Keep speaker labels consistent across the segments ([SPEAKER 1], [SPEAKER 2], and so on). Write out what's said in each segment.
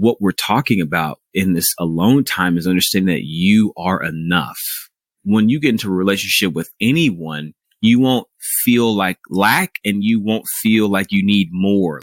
[SPEAKER 1] what we're talking about in this alone time is understanding that you are enough. When you get into a relationship with anyone, you won't feel like lack and you won't feel like you need more.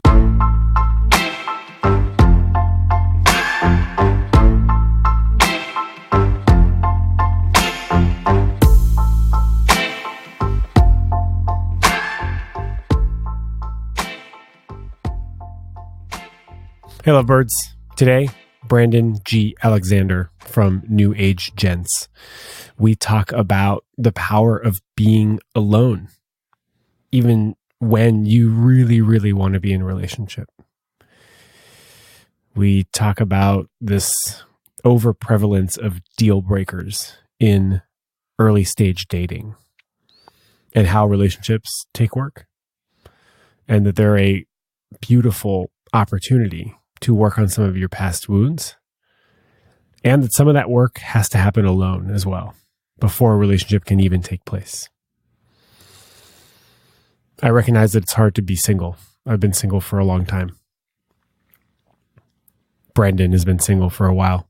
[SPEAKER 2] Hey, lovebirds. Today, Brandon G. Alexander from New Age Gents. We talk about the power of being alone, even when you really, really want to be in a relationship. We talk about this overprevalence of deal breakers in early stage dating and how relationships take work, and that they're a beautiful opportunity to work on some of your past wounds, and that some of that work has to happen alone as well before a relationship can even take place. I recognize that it's hard to be single. I've been single for a long time. Brandon has been single for a while.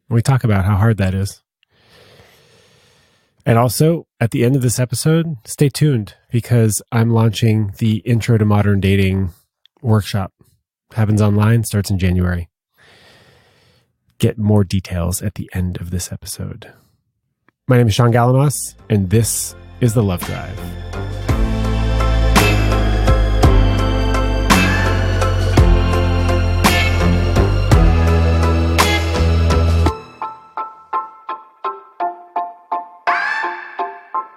[SPEAKER 2] We talk about how hard that is. And also, at the end of this episode, stay tuned because I'm launching the Intro to Modern Dating workshop. Happens online, starts in January. Get more details at the end of this episode. My name is Sean Galanos, and this is The Love Drive.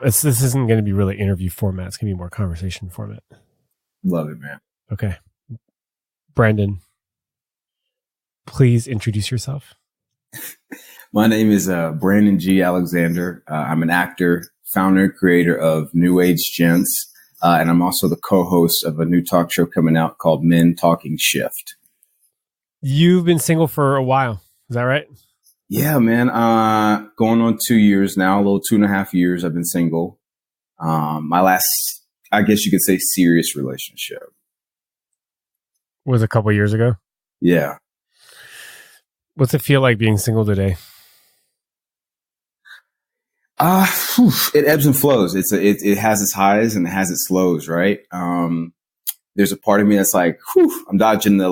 [SPEAKER 2] This isn't going to be really interview format. It's going to be more conversation format.
[SPEAKER 1] Love it, man.
[SPEAKER 2] Okay. Brandon, please introduce yourself.
[SPEAKER 1] My name is Brandon G. Alexander. I'm an actor, founder, and creator of New Age Gents, and I'm also the co-host of a new talk show coming out called Men Talking Shift.
[SPEAKER 2] You've been single for a while. Is that right?
[SPEAKER 1] Yeah, man. Going on 2 years now, a little 2.5 years I've been single. My last, I guess you could say, serious relationship
[SPEAKER 2] Was a couple years ago.
[SPEAKER 1] Yeah.
[SPEAKER 2] What's it feel like being single today?
[SPEAKER 1] It ebbs and flows. It has its highs and it has its lows, right? There's a part of me that's like, I'm dodging the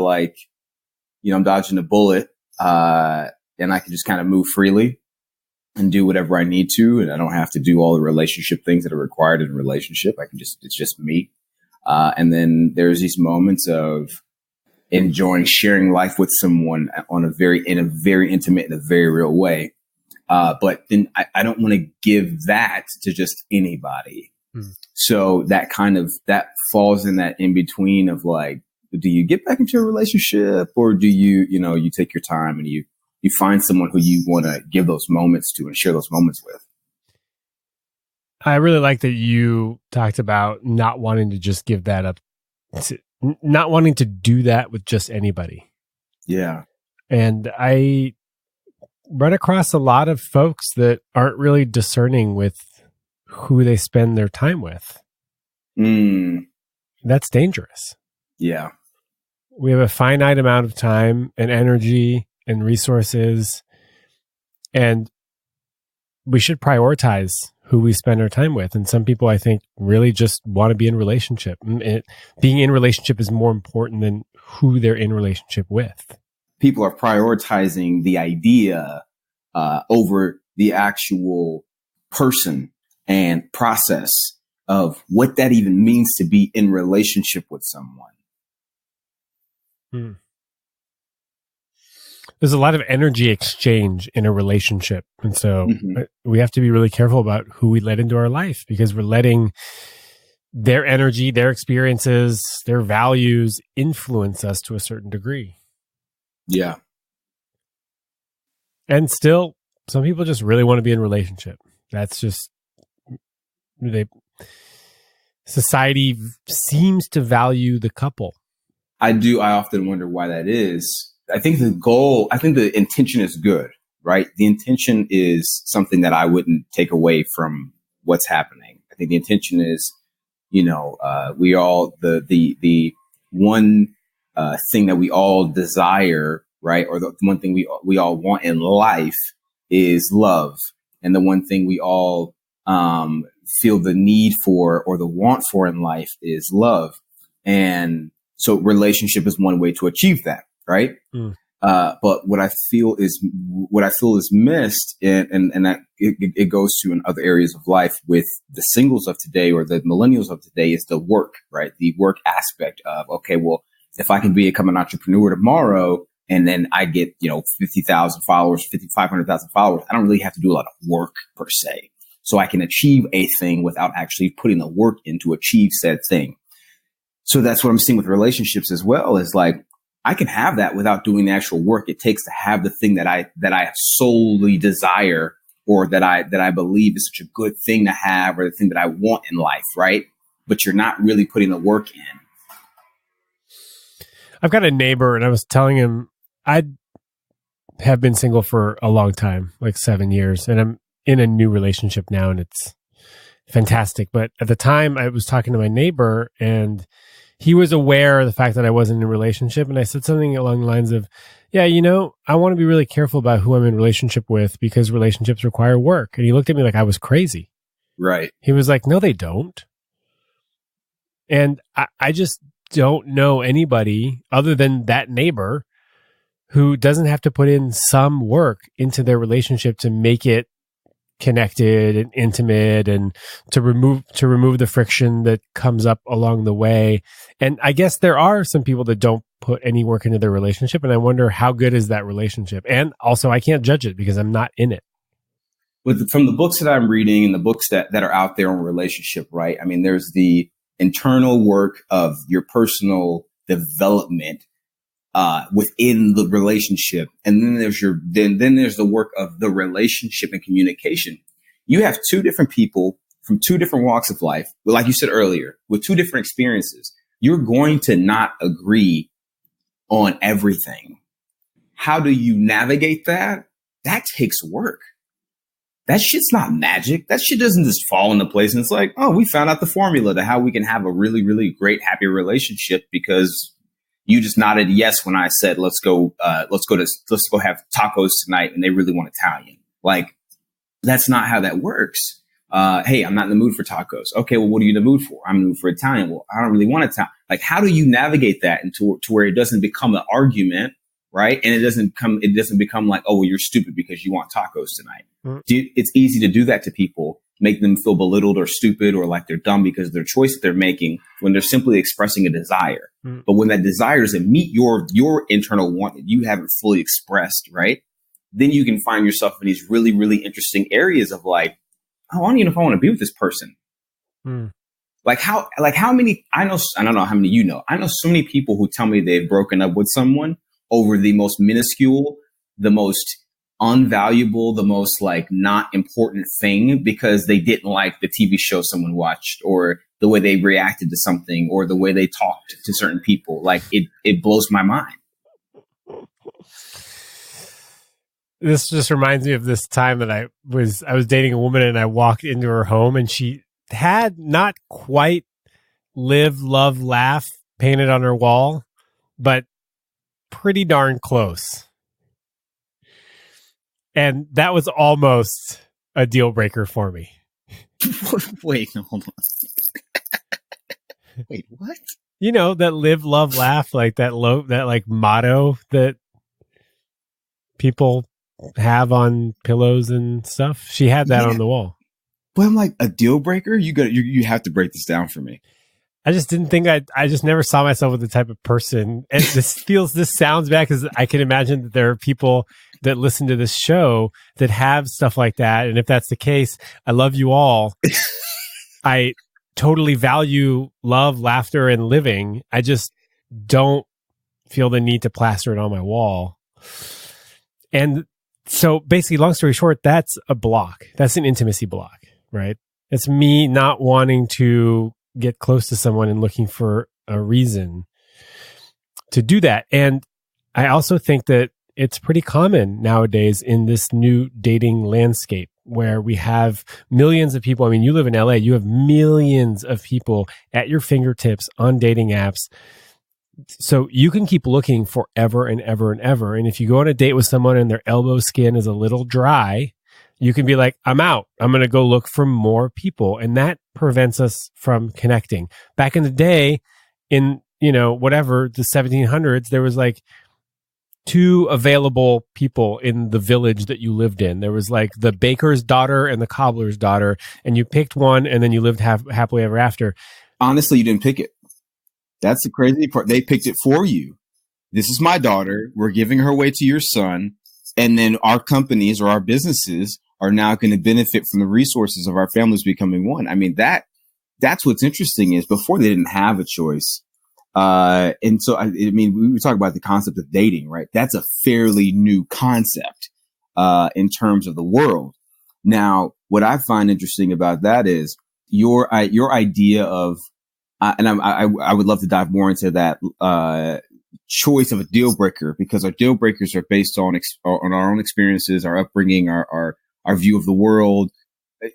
[SPEAKER 1] bullet, and I can just kind of move freely and do whatever I need to, and I don't have to do all the relationship things that are required in a relationship. It's just me. And then there's these moments of enjoying sharing life with someone in a very intimate and a very real way. But then I don't want to give that to just anybody. So that falls in that in between of like, do you get back into a relationship or do you take your time and you find someone who you want to give those moments to and share those moments with?
[SPEAKER 2] I really like that you talked about not wanting to just give that up, not wanting to do that with just anybody.
[SPEAKER 1] Yeah.
[SPEAKER 2] And I run across a lot of folks that aren't really discerning with who they spend their time with. That's dangerous.
[SPEAKER 1] Yeah.
[SPEAKER 2] We have a finite amount of time and energy and resources, and we should prioritize who we spend our time with. And some people, I think, really just want to be in relationship. Being in relationship is more important than who they're in relationship with.
[SPEAKER 1] People are prioritizing the idea over the actual person and process of what that even means to be in relationship with someone.
[SPEAKER 2] There's a lot of energy exchange in a relationship. And so we have to be really careful about who we let into our life, because we're letting their energy, their experiences, their values influence us to a certain degree.
[SPEAKER 1] Yeah.
[SPEAKER 2] And still, some people just really want to be in a relationship. That's just, society seems to value the couple.
[SPEAKER 1] I often wonder why that is. I think the intention is good, right? The intention is something that I wouldn't take away from what's happening. I think the intention is, we all, the one thing that we all desire right? Or the one thing we all want in life is love. And the one thing we all feel the need for or the want for in life is love. And so relationship is one way to achieve that, right? Mm. But what I feel is missed, and that it goes to in other areas of life with the singles of today or the millennials of today is the work, right? The work aspect of, okay, well, if I can become an entrepreneur tomorrow and then I get, 50,000 followers, 500,000 followers, I don't really have to do a lot of work per se. So I can achieve a thing without actually putting the work in to achieve said thing. So that's what I'm seeing with relationships as well, is like, I can have that without doing the actual work it takes to have the thing that I solely desire, or that I believe is such a good thing to have, or the thing that I want in life, right? But you're not really putting the work in.
[SPEAKER 2] I've got a neighbor, and I was telling him I have been single for a long time, like 7 years, and I'm in a new relationship now, and it's fantastic. But at the time, I was talking to my neighbor, and he was aware of the fact that I wasn't in a relationship. And I said something along the lines of, yeah, I want to be really careful about who I'm in a relationship with because relationships require work. And he looked at me like I was crazy.
[SPEAKER 1] Right.
[SPEAKER 2] He was like, no, they don't. And I just don't know anybody other than that neighbor who doesn't have to put in some work into their relationship to make it connected and intimate, and to remove the friction that comes up along the way. And I guess there are some people that don't put any work into their relationship, and I wonder how good is that relationship. And also, I can't judge it because I'm not in it.
[SPEAKER 1] From the books that I'm reading and the books that are out there on relationship, right? I mean, there's the internal work of your personal development within the relationship. And then there's then there's the work of the relationship and communication. You have two different people from two different walks of life. But like you said earlier, with two different experiences, you're going to not agree on everything. How do you navigate that? That takes work. That shit's not magic. That shit doesn't just fall into place. And it's like, oh, we found out the formula to how we can have a really, really great, happy relationship because you just nodded yes when I said, let's go have tacos tonight, and they really want Italian. Like, that's not how that works. Hey, I'm not in the mood for tacos. Okay, well, what are you in the mood for? I'm in the mood for Italian. Well, I don't really want Italian. Like, how do you navigate that to where it doesn't become an argument, right? And it doesn't become like, oh, well, you're stupid because you want tacos tonight. Mm. It's easy to do that to people, make them feel belittled or stupid or like they're dumb because of their choice that they're making when they're simply expressing a desire. Mm. But when that desire doesn't meet your internal want that you haven't fully expressed, right? Then you can find yourself in these really, really interesting areas of like, oh, I don't even know if I want to be with this person. Mm. How many, I don't know how many you know. I know so many people who tell me they've broken up with someone over the most minuscule, the most unvaluable, the most like not important thing because they didn't like the TV show someone watched, or the way they reacted to something, or the way they talked to certain people. Like it blows my mind.
[SPEAKER 2] This just reminds me of this time that I was dating a woman, and I walked into her home, and she had not quite live, love, laugh painted on her wall, but pretty darn close. And that was almost a deal breaker for me.
[SPEAKER 1] Wait, hold on. Wait, what?
[SPEAKER 2] You know, that live, love, laugh, like that like motto that people have on pillows and stuff. She had that on the wall.
[SPEAKER 1] But I'm like, a deal breaker? You have to break this down for me.
[SPEAKER 2] I just didn't think I just never saw myself with the type of person. And this sounds bad because I can imagine that there are people that listen to this show that have stuff like that. And if that's the case, I love you all. I totally value love, laughter, and living. I just don't feel the need to plaster it on my wall. And so basically, long story short, that's a block. That's an intimacy block, right? It's me not wanting to get close to someone and looking for a reason to do that. And I also think that it's pretty common nowadays in this new dating landscape where we have millions of people. I mean, you live in LA, you have millions of people at your fingertips on dating apps So you can keep looking forever and ever and ever. And if you go on a date with someone and their elbow skin is a little dry, you can be like, I'm out. I'm going to go look for more people. And that prevents us from connecting. Back in the day, in, whatever, the 1700s, there was like two available people in the village that you lived in. There was like the baker's daughter and the cobbler's daughter, and you picked one and then you lived happily ever after.
[SPEAKER 1] Honestly, you didn't pick it. That's the crazy part. They picked it for you. This is my daughter. We're giving her away to your son. And then our companies or our businesses are now going to benefit from the resources of our families becoming one. I mean, that's what's interesting is before they didn't have a choice. And so, I mean, we talk about the concept of dating, right? That's a fairly new concept, in terms of the world. Now, what I find interesting about that is your idea of, and I would love to dive more into that, choice of a deal breaker, because our deal breakers are based on our own experiences, our upbringing, our view of the world.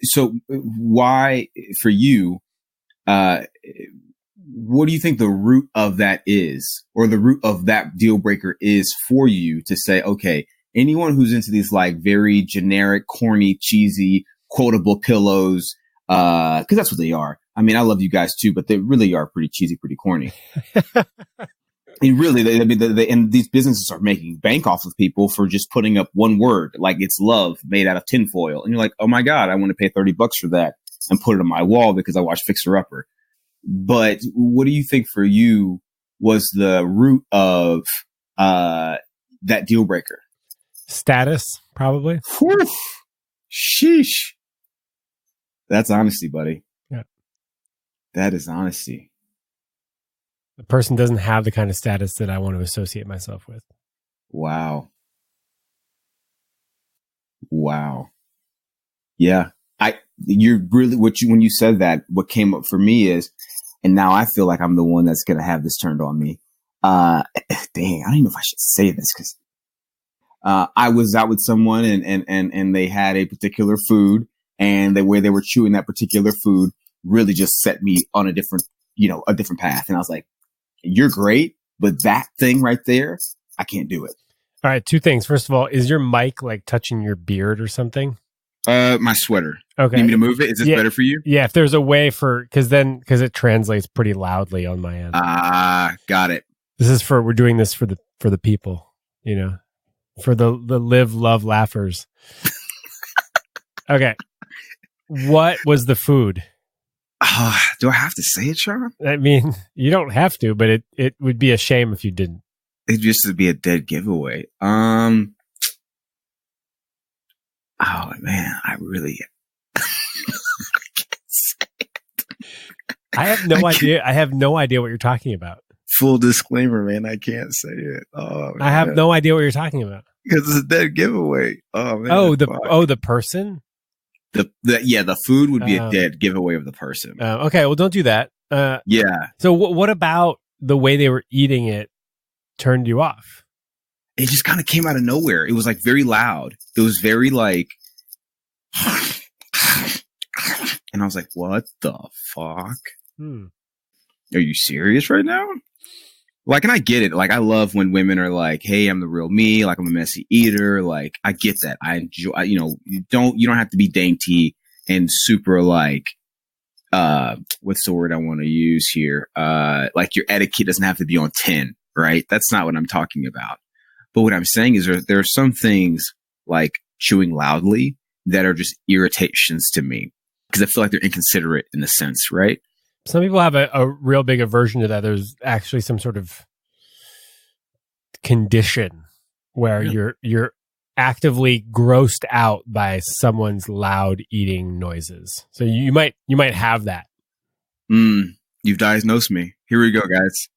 [SPEAKER 1] So why for you, what do you think the root of that is, or the root of that deal breaker is for you to say, okay, anyone who's into these like very generic, corny, cheesy, quotable pillows, cause that's what they are. I mean, I love you guys too, but they really are pretty cheesy, pretty corny. And really, and these businesses are making bank off of people for just putting up one word, like it's love made out of tinfoil. And you're like, oh my God, I want to pay $30 for that and put it on my wall because I watched Fixer Upper. But what do you think for you was the root of that deal breaker?
[SPEAKER 2] Status, probably.
[SPEAKER 1] Whew. Sheesh. That's honesty, buddy.
[SPEAKER 2] Yeah.
[SPEAKER 1] That is honesty.
[SPEAKER 2] The person doesn't have the kind of status that I want to associate myself with.
[SPEAKER 1] Wow. Yeah. When you said that, what came up for me is, and now I feel like I'm the one that's going to have this turned on me. Dang, I don't even know if I should say this because, I was out with someone and they had a particular food, and the way they were chewing that particular food really just set me on a different path. And I was like, you're great, but that thing right there, I can't do it.
[SPEAKER 2] All right. Two things. First of all, is your mic like touching your beard or something?
[SPEAKER 1] My sweater.
[SPEAKER 2] Okay.
[SPEAKER 1] Need me to move it? Is this better for you?
[SPEAKER 2] Yeah. If there's a way because it translates pretty loudly on my end.
[SPEAKER 1] Got it.
[SPEAKER 2] We're doing this for the people, for the live, love, laughers. Okay. What was the food?
[SPEAKER 1] Do I have to say it, Sean?
[SPEAKER 2] I mean, you don't have to, but it would be a shame if you didn't.
[SPEAKER 1] It just would be a dead giveaway. Oh man, I really.
[SPEAKER 2] I have no idea. I have no idea what you're talking about.
[SPEAKER 1] Full disclaimer, man, I can't say it. Oh, man.
[SPEAKER 2] I have no idea what you're talking about
[SPEAKER 1] because it's a dead giveaway. Oh man.
[SPEAKER 2] The person.
[SPEAKER 1] The food would be a dead giveaway of the person.
[SPEAKER 2] Okay, well, don't do that.
[SPEAKER 1] Yeah.
[SPEAKER 2] So what about the way they were eating it turned you off?
[SPEAKER 1] It just kind of came out of nowhere. It was like very loud. It was very like, and I was like, what the fuck? Are you serious right now? Like, and I get it. Like, I love when women are like, hey, I'm the real me. Like, I'm a messy eater. Like, I get that. I enjoy, you don't have to be dainty and super like, what's the word I want to use here? Like your etiquette doesn't have to be on 10, right? That's not what I'm talking about. But what I'm saying is there are some things like chewing loudly that are just irritations to me because I feel like they're inconsiderate in a sense, right?
[SPEAKER 2] Some people have a real big aversion to that. There's actually some sort of condition where you're actively grossed out by someone's loud eating noises. So you might have that.
[SPEAKER 1] You've diagnosed me. Here we go, guys.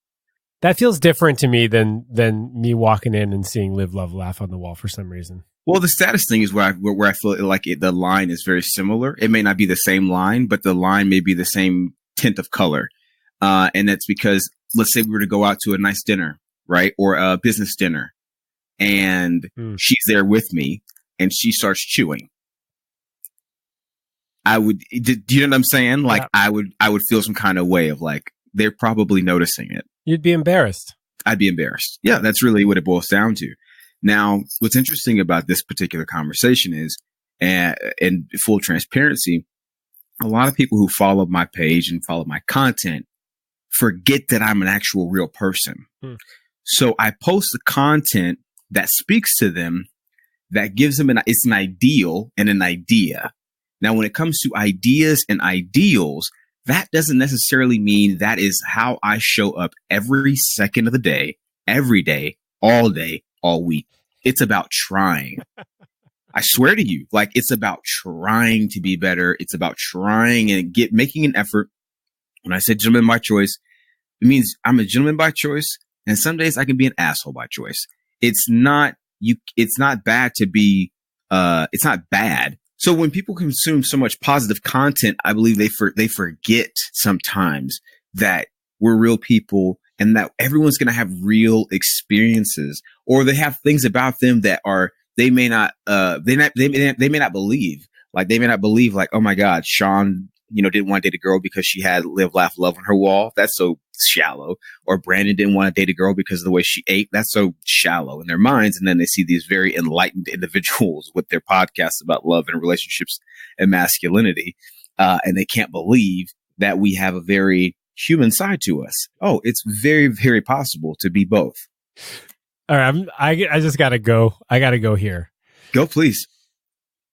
[SPEAKER 2] That feels different to me than me walking in and seeing "Live, Love, Laugh" on the wall for some reason. Well,
[SPEAKER 1] the status thing is where I feel like the line is very similar. It may not be the same line, but the line may be the same tint of color. And that's because, let's say we were to go out to a nice dinner, right? Or a business dinner. And she's there with me and she starts chewing. Do you know what I'm saying? Like, yeah. I would feel some kind of way of like, they're probably noticing it.
[SPEAKER 2] You'd be embarrassed.
[SPEAKER 1] I'd be embarrassed. Yeah, that's really what it boils down to. Now, what's interesting about this particular conversation is, and full transparency, a lot of people who follow my page and follow my content forget that I'm an actual real person. So I post the content that speaks to them, that gives them it's an ideal and an idea. Now, when it comes to ideas and ideals, that doesn't necessarily mean that is how I show up every second of the day, every day, all week. It's about trying. I swear to you, like, it's about trying to be better. It's about trying and making an effort. When I say gentleman by choice, it means I'm a gentleman by choice. And some days I can be an asshole by choice. It's not bad to be, it's not bad. So when people consume so much positive content, I believe they forget sometimes that we're real people and that everyone's going to have real experiences, or they have things about them that are, they may not believe. Like, they may not believe, like, oh my God, Sean, didn't want to date a girl because she had live, laugh, love on her wall. That's so shallow. Or Brandon didn't want to date a girl because of the way she ate. That's so shallow in their minds. And then they see these very enlightened individuals with their podcasts about love and relationships and masculinity. And they can't believe that we have a very human side to us. Oh, it's very, very possible to be both.
[SPEAKER 2] All right. I just got to go. I got to go here.
[SPEAKER 1] Go, please.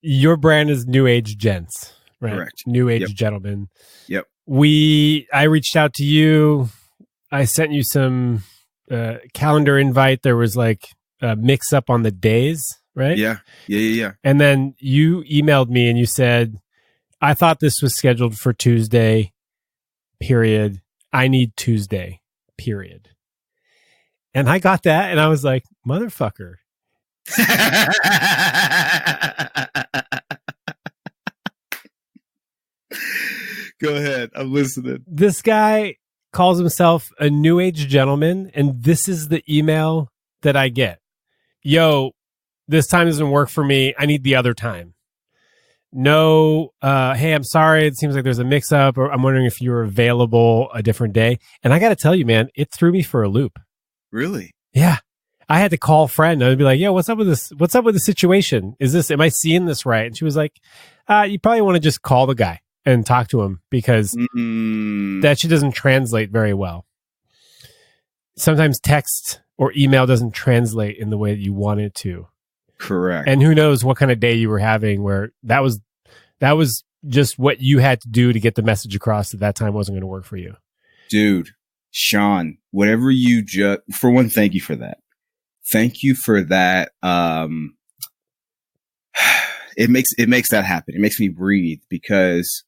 [SPEAKER 2] Your brand is New Age Gents, right?
[SPEAKER 1] Correct.
[SPEAKER 2] New Age Gentlemen.
[SPEAKER 1] Yep.
[SPEAKER 2] I reached out to you. I sent you some calendar invite. There was like a mix up on the days, right?
[SPEAKER 1] Yeah.
[SPEAKER 2] And then you emailed me and you said, I thought this was scheduled for Tuesday, period. I need Tuesday, period. And I got that and I was like, motherfucker.
[SPEAKER 1] Go ahead. I'm listening.
[SPEAKER 2] This guy calls himself a New Age Gentleman, and this is the email that I get. Yo, this time doesn't work for me. I need the other time. No, hey, I'm sorry. It seems like there's a mix-up, or I'm wondering if you're available a different day. And I got to tell you, man, it threw me for a loop.
[SPEAKER 1] Really?
[SPEAKER 2] Yeah. I had to call a friend. I'd be like, yo, what's up with this? What's up with the situation? Am I seeing this right? And she was like, you probably want to just call the guy and talk to him because that shit doesn't translate very well. Sometimes text or email doesn't translate in the way that you want it to.
[SPEAKER 1] Correct.
[SPEAKER 2] And who knows what kind of day you were having where that was just what you had to do to get the message across that time wasn't going to work for you.
[SPEAKER 1] Dude, Sean, whatever for one, thank you for that. Thank you for that. It makes that happen. It makes me breathe, because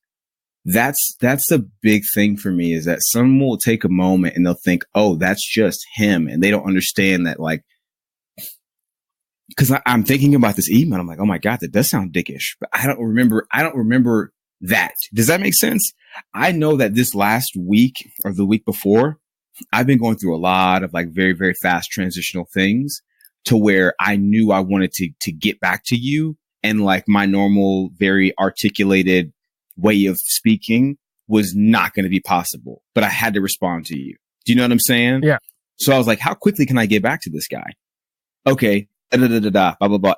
[SPEAKER 1] that's the big thing for me, is that someone will take a moment and they'll think, oh, that's just him. And they don't understand that, like, because I'm thinking about this email. I'm like, oh my God, that does sound dickish, but I don't remember that. Does that make sense? I know that this last week or the week before, I've been going through a lot of like very, very fast transitional things to where I knew I wanted to get back to you. And like my normal, very articulated way of speaking was not going to be possible, but I had to respond to you. Do you know what I'm saying?
[SPEAKER 2] Yeah.
[SPEAKER 1] So I was like, how quickly can I get back to this guy? Okay. Blah, blah, blah.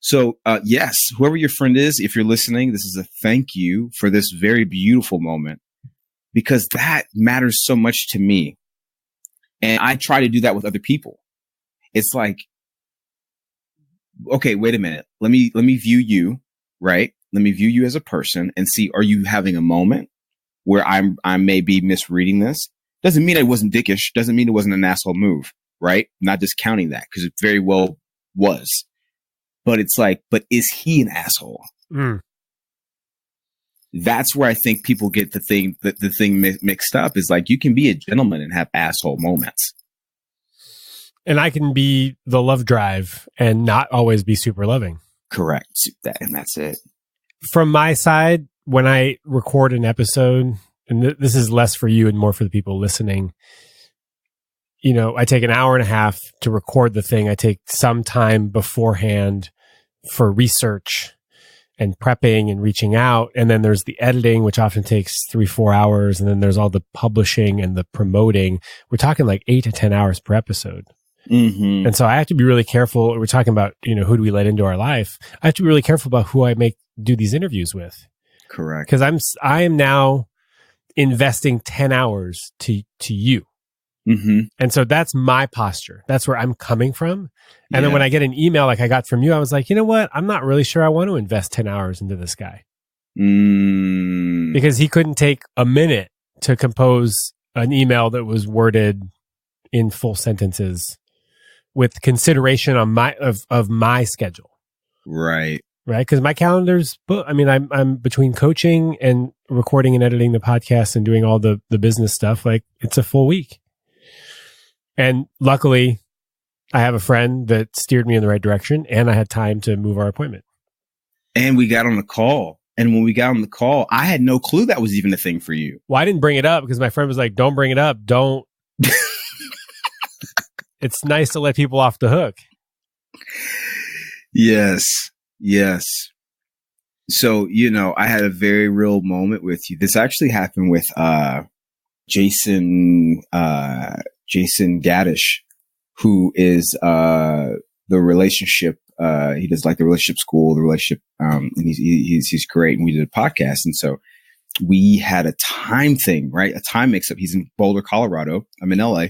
[SPEAKER 1] So, yes, whoever your friend is, if you're listening, this is a thank you for this very beautiful moment, because that matters so much to me. And I try to do that with other people. It's like, okay, wait a minute. Let me view you, right? Let me view you as a person and see, are you having a moment where I may be misreading this? Doesn't mean it wasn't dickish. Doesn't mean it wasn't an asshole move, right? Not discounting that, because it very well was. But it's like, but is he an asshole? That's where I think people get the thing mixed up, is like, you can be a gentleman and have asshole moments.
[SPEAKER 2] And I can be the love drive and not always be super loving.
[SPEAKER 1] Correct. And that's it.
[SPEAKER 2] From my side, when I record an episode, and this is less for you and more for the people listening, I take an hour and a half to record the thing. I take some time beforehand for research and prepping and reaching out. And then there's the editing, which often takes 3-4 hours. And then there's all the publishing and the promoting. We're talking like 8 to 10 hours per episode.
[SPEAKER 1] Mm-hmm.
[SPEAKER 2] And so I have to be really careful. We're talking about, who do we let into our life? I have to be really careful about who I do these interviews with.
[SPEAKER 1] Correct.
[SPEAKER 2] Because I am now investing 10 hours to you.
[SPEAKER 1] Mm-hmm.
[SPEAKER 2] And so that's my posture. That's where I'm coming from. And then when I get an email like I got from you, I was like, you know what? I'm not really sure I want to invest 10 hours into this guy. Because he couldn't take a minute to compose an email that was worded in full sentences with consideration on my schedule.
[SPEAKER 1] Right.
[SPEAKER 2] Right. Because my calendar's booked. I mean, I'm between coaching and recording and editing the podcast and doing all the business stuff. Like, it's a full week. And luckily, I have a friend that steered me in the right direction, and I had time to move our appointment.
[SPEAKER 1] And we got on the call. And when we got on the call, I had no clue that was even a thing for you.
[SPEAKER 2] Well, I didn't bring it up because my friend was like, don't bring it up. Don't. It's nice to let people off the hook.
[SPEAKER 1] Yes. Yes. So, I had a very real moment with you. This actually happened with Jason Gaddish, who is the relationship. He does like the relationship school, and he's great. And we did a podcast, and so we had a time thing, right? A time mix up. He's in Boulder, Colorado. I'm in LA.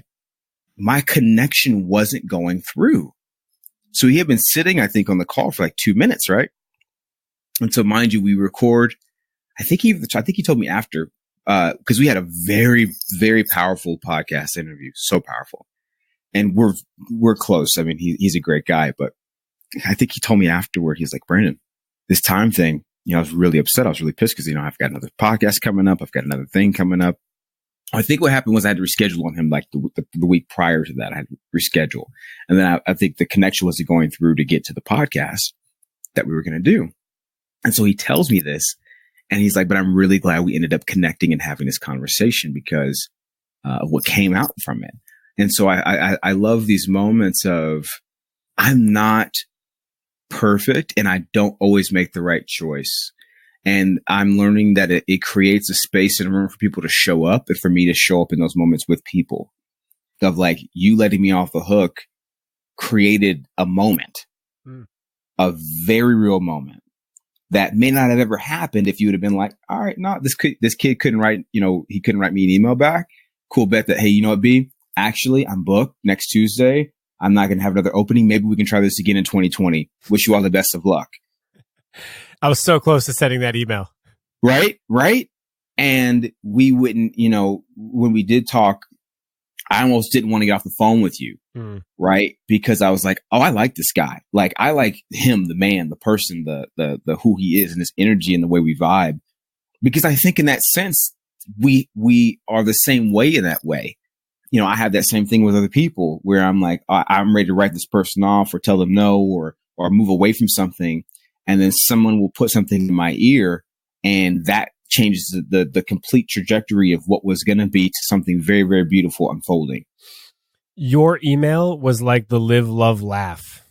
[SPEAKER 1] My connection wasn't going through, so he had been sitting, I think, on the call for like 2 minutes, right? And so, mind you, we record. I think he told me after. Because we had a very, very powerful podcast interview, so powerful, and we're close. I mean, he's a great guy, but I think he told me afterward, he's like, Brandon, this time thing, I was really upset. I was really pissed because I've got another podcast coming up. I've got another thing coming up. I think what happened was I had to reschedule on him like the week prior to that. I had to reschedule, and then I think the connection wasn't going through to get to the podcast that we were going to do, and so he tells me this. And he's like, but I'm really glad we ended up connecting and having this conversation because of what came out from it. And so I love these moments of I'm not perfect and I don't always make the right choice. And I'm learning that it creates a space and a room for people to show up and for me to show up in those moments with people. Of like, you letting me off the hook created a moment, a very real moment. That may not have ever happened if you would have been like, all right, no, this kid couldn't write, he couldn't write me an email back. Cool bet that, hey, you know what, B? Actually, I'm booked next Tuesday. I'm not going to have another opening. Maybe we can try this again in 2020. Wish you all the best of luck.
[SPEAKER 2] I was so close to sending that email.
[SPEAKER 1] Right. And we wouldn't, when we did talk, I almost didn't want to get off the phone with you. Right. Because I was like, oh, I like this guy. Like, I like him, the man, the person, the who he is and his energy and the way we vibe. Because I think in that sense, we are the same way in that way. I have that same thing with other people where I'm like, I'm ready to write this person off or tell them no, or move away from something. And then someone will put something in my ear and that changes the complete trajectory of what was going to be to something very, very beautiful unfolding.
[SPEAKER 2] Your email was like the live, love, laugh.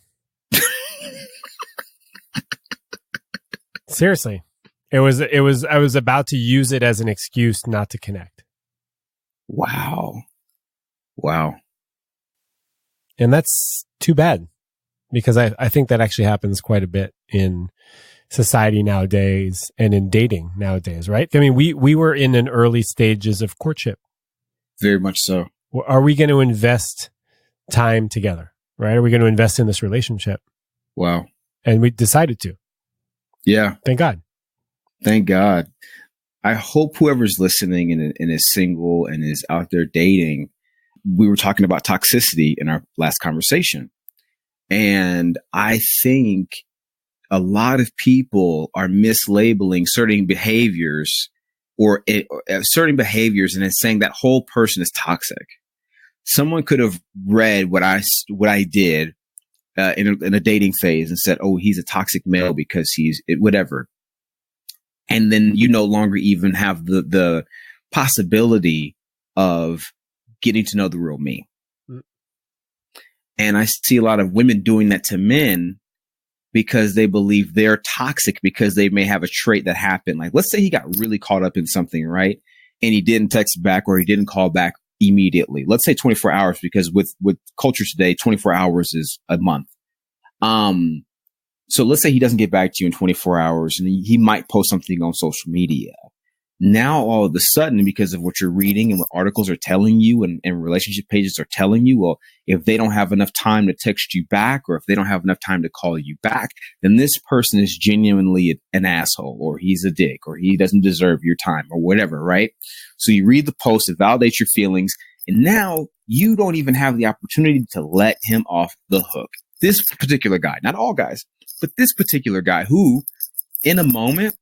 [SPEAKER 2] Seriously. I was about to use it as an excuse not to connect.
[SPEAKER 1] Wow.
[SPEAKER 2] And that's too bad because I think that actually happens quite a bit in society nowadays and in dating nowadays, right? I mean, we were in an early stages of courtship.
[SPEAKER 1] Very much so.
[SPEAKER 2] Are we going to invest time together, right? Are we going to invest in this relationship?
[SPEAKER 1] Wow.
[SPEAKER 2] And we decided to.
[SPEAKER 1] Yeah.
[SPEAKER 2] Thank God.
[SPEAKER 1] Thank God. I hope whoever's listening and is single and is out there dating, we were talking about toxicity in our last conversation. And I think a lot of people are mislabeling certain behaviors or certain behaviors and then saying that whole person is toxic. Someone could have read what I did in a dating phase and said, oh, he's a toxic male because he's whatever. And then you no longer even have the possibility of getting to know the real me. And I see a lot of women doing that to men because they believe they're toxic because they may have a trait that happened. Like, let's say he got really caught up in something, right? And he didn't text back or he didn't call back immediately. Let's say 24 hours, because with culture today, 24 hours is a month. So let's say he doesn't get back to you in 24 hours and he might post something on social media. Now, all of a sudden, because of what you're reading and what articles are telling you and relationship pages are telling you, well, if they don't have enough time to text you back or if they don't have enough time to call you back, then this person is genuinely an asshole or he's a dick or he doesn't deserve your time or whatever, right? So you read the post, it validates your feelings, and now you don't even have the opportunity to let him off the hook. This particular guy, not all guys, but this particular guy who, in a moment,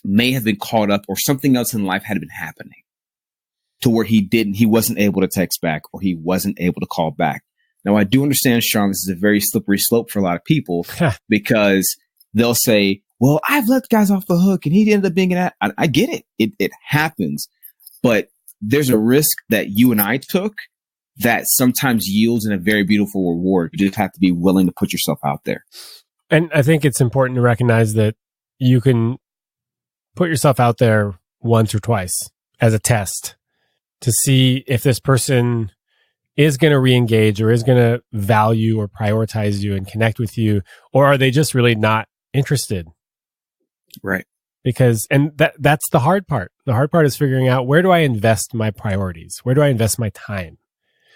[SPEAKER 1] may have been caught up or something else in life had been happening to where he wasn't able to text back or he wasn't able to call back. Now, I do understand, Sean, this is a very slippery slope for a lot of people because they'll say, well, I've let guys off the hook and he ended up being I get it. It happens, but there's a risk that you and I took that sometimes yields in a very beautiful reward. You just have to be willing to put yourself out there.
[SPEAKER 2] And I think it's important to recognize that you can put yourself out there once or twice as a test to see if this person is going to re-engage or is going to value or prioritize you and connect with you, or are they just really not interested?
[SPEAKER 1] Right.
[SPEAKER 2] Because, and that's the hard part. The hard part is figuring out, where do I invest my priorities? Where do I invest my time?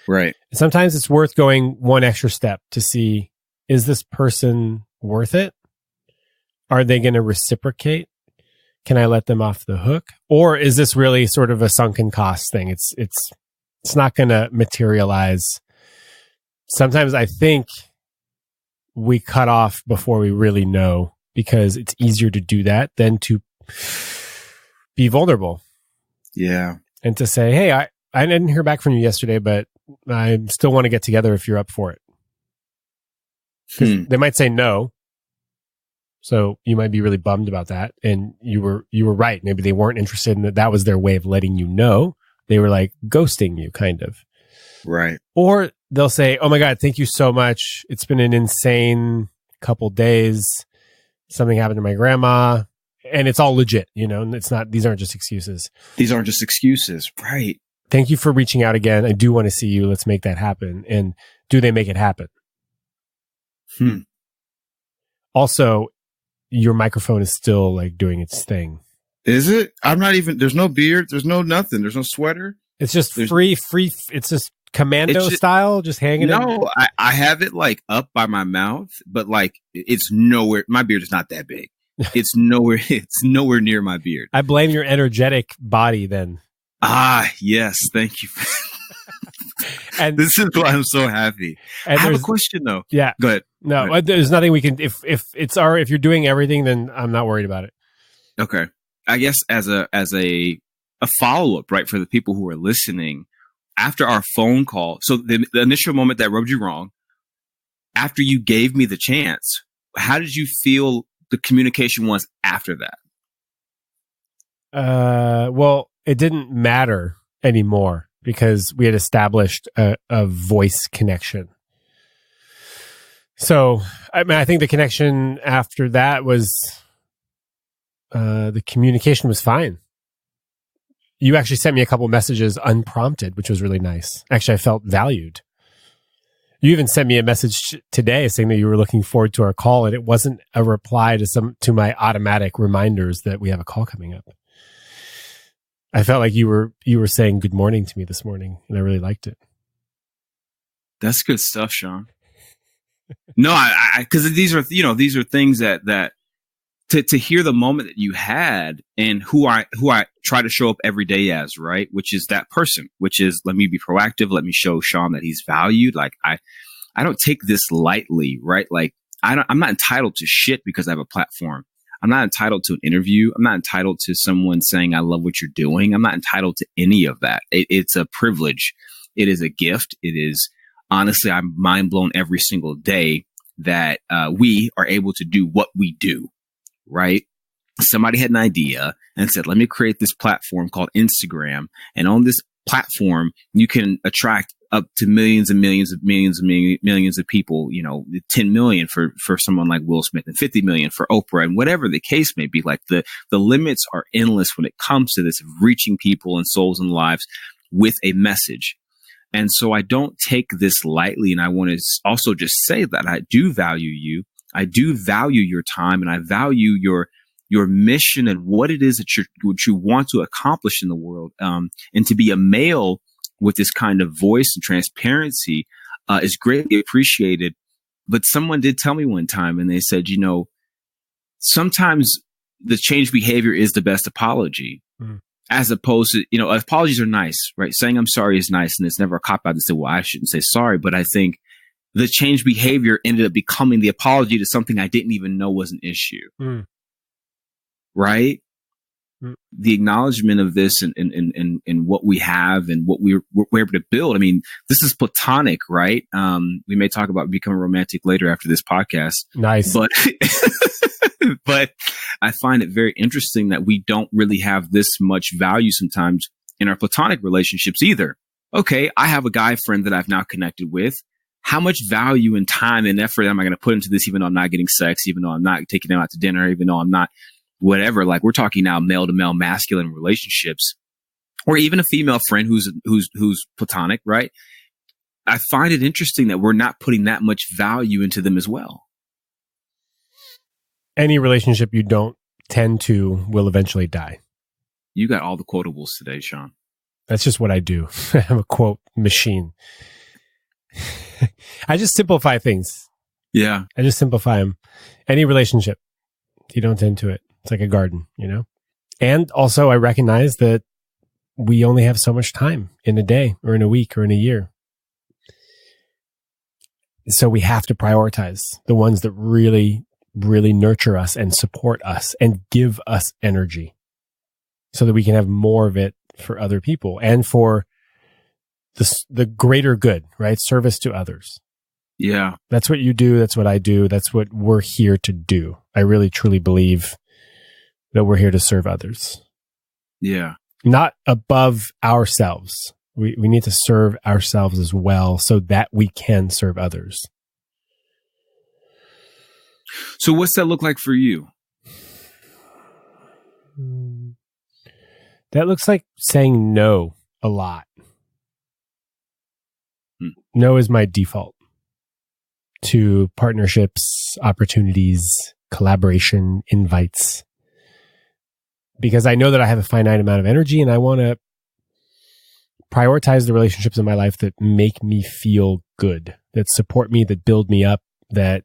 [SPEAKER 1] Right.
[SPEAKER 2] And sometimes it's worth going one extra step to see, is this person worth it? Are they going to reciprocate? Can I let them off the hook? Or is this really sort of a sunken cost thing? It's not going to materialize. Sometimes I think we cut off before we really know, because it's easier to do that than to be vulnerable.
[SPEAKER 1] Yeah.
[SPEAKER 2] And to say, hey, I didn't hear back from you yesterday, but I still want to get together if you're up for it. They might say no. So you might be really bummed about that. And you were right. Maybe they weren't interested in that. That was their way of letting you know. They were like ghosting you, kind of.
[SPEAKER 1] Right.
[SPEAKER 2] Or they'll say, oh my God, thank you so much. It's been an insane couple days. Something happened to my grandma. And it's all legit, you know, and these aren't just excuses.
[SPEAKER 1] These aren't just excuses. Right.
[SPEAKER 2] Thank you for reaching out again. I do want to see you. Let's make that happen. And do they make it happen? Also, your microphone is still like doing its thing.
[SPEAKER 1] Is it? I'm not even, there's no beard. There's no nothing. There's no sweater.
[SPEAKER 2] It's just free. It's just commando style, just hanging.
[SPEAKER 1] No, I have it like up by my mouth, but like it's nowhere. My beard is not that big. It's nowhere near my beard.
[SPEAKER 2] I blame your energetic body then.
[SPEAKER 1] Ah, yes. Thank you. And this is why I'm so happy. I have a question though.
[SPEAKER 2] Yeah.
[SPEAKER 1] Go ahead.
[SPEAKER 2] No, there's nothing we can, if you're doing everything, then I'm not worried about it.
[SPEAKER 1] Okay. I guess as a follow-up, right, for the people who are listening, after our phone call, so the initial moment that rubbed you wrong, after you gave me the chance, how did you feel the communication was after that?
[SPEAKER 2] Well, it didn't matter anymore because we had established a voice connection. So, I mean, I think the connection after that was, the communication was fine. You actually sent me a couple messages unprompted, which was really nice. Actually, I felt valued. You even sent me a message today saying that you were looking forward to our call, and it wasn't a reply to my automatic reminders that we have a call coming up. I felt like you were saying good morning to me this morning, and I really liked it.
[SPEAKER 1] That's good stuff, Sean. No, I because these are things that to hear the moment that you had and who I try to show up every day as, right? Which is that person, which is, let me be proactive. Let me show Sean that he's valued. Like I don't take this lightly, right? Like I'm not entitled to shit because I have a platform. I'm not entitled to an interview. I'm not entitled to someone saying, I love what you're doing. I'm not entitled to any of that. It's a privilege. It is a gift. It is, honestly, I'm mind blown every single day that we are able to do what we do, right? Somebody had an idea and said, let me create this platform called Instagram. And on this platform, you can attract up to millions and millions of millions of people, 10 million for someone like Will Smith and 50 million for Oprah and whatever the case may be. Like the limits are endless when it comes to this, of reaching people and souls and lives with a message. And so I don't take this lightly. And I want to also just say that I do value you. I do value your time, and I value your mission and what it is that what you want to accomplish in the world. And to be a male with this kind of voice and transparency is greatly appreciated. But someone did tell me one time, and they said, sometimes the changed behavior is the best apology, as opposed to, apologies are nice, right? Saying I'm sorry is nice. And it's never a cop out to say, well, I shouldn't say sorry. But I think the changed behavior ended up becoming the apology to something I didn't even know was an issue. Right? The acknowledgement of this and what we have and what we're able to build. I mean, this is platonic, right? We may talk about becoming romantic later after this podcast.
[SPEAKER 2] Nice.
[SPEAKER 1] But, but I find it very interesting that we don't really have this much value sometimes in our platonic relationships either. Okay, I have a guy friend that I've now connected with. How much value and time and effort am I going to put into this, even though I'm not getting sex, even though I'm not taking them out to dinner, even though I'm not whatever? Like, we're talking now male to male masculine relationships, or even a female friend who's platonic, right? I find it interesting that we're not putting that much value into them as well.
[SPEAKER 2] Any relationship you don't tend to will eventually die.
[SPEAKER 1] You got all the quotables today, Sean.
[SPEAKER 2] That's just what I do. I'm a quote machine. I just simplify things.
[SPEAKER 1] Yeah.
[SPEAKER 2] I just simplify them. Any relationship, you don't tend to it. It's like a garden, And also I recognize that we only have so much time in a day or in a week or in a year. So we have to prioritize the ones that really, really nurture us and support us and give us energy so that we can have more of it for other people and for the greater good, right? Service to others.
[SPEAKER 1] Yeah.
[SPEAKER 2] That's what you do. That's what I do. That's what we're here to do. I really, truly believe that we're here to serve others.
[SPEAKER 1] Yeah.
[SPEAKER 2] Not above ourselves. We need to serve ourselves as well so that we can serve others.
[SPEAKER 1] So what's that look like for you?
[SPEAKER 2] That looks like saying no a lot. No is my default to partnerships, opportunities, collaboration, invites. Because I know that I have a finite amount of energy and I want to prioritize the relationships in my life that make me feel good, that support me, that build me up, that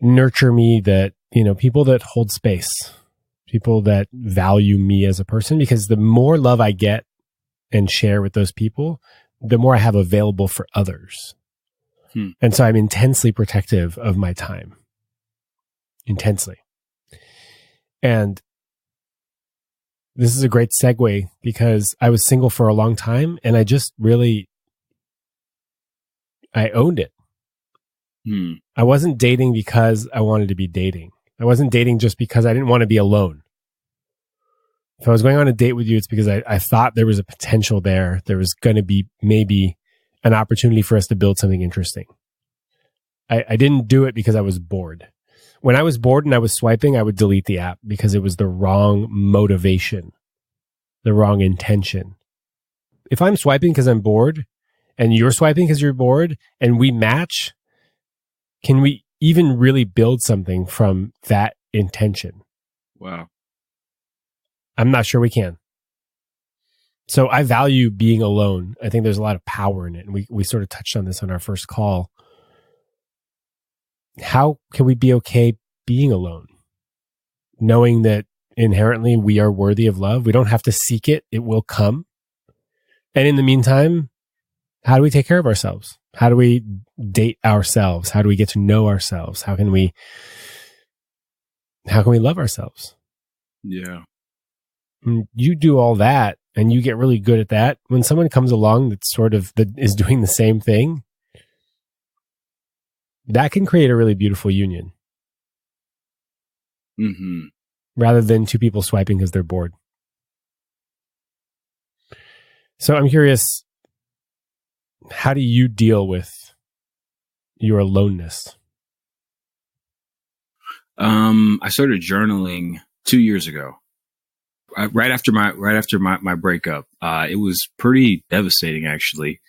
[SPEAKER 2] nurture me, that, people that hold space, people that value me as a person. Because the more love I get and share with those people, the more I have available for others. And so I'm intensely protective of my time. Intensely. And this is a great segue because I was single for a long time and I just really, I owned it. I wasn't dating because I wanted to be dating. I wasn't dating just because I didn't want to be alone. If I was going on a date with you, it's because I thought there was a potential there. There was going to be maybe an opportunity for us to build something interesting. I didn't do it because I was bored. When I was bored and I was swiping, I would delete the app because it was the wrong motivation, the wrong intention. If I'm swiping because I'm bored and you're swiping because you're bored and we match, can we even really build something from that intention?
[SPEAKER 1] Wow.
[SPEAKER 2] I'm not sure we can. So I value being alone. I think there's a lot of power in it. And we sort of touched on this on our first call. How can we be okay being alone? Knowing that inherently we are worthy of love. We don't have to seek it. It will come. And in the meantime, how do we take care of ourselves? How do we date ourselves? How do we get to know ourselves? How can we love ourselves?
[SPEAKER 1] Yeah.
[SPEAKER 2] You do all that and you get really good at that. When someone comes along that is doing the same thing, that can create a really beautiful union. Rather than two people swiping because they're bored. So I'm curious, how do you deal with your aloneness?
[SPEAKER 1] I started journaling 2 years ago. Right after my breakup. It was pretty devastating, actually.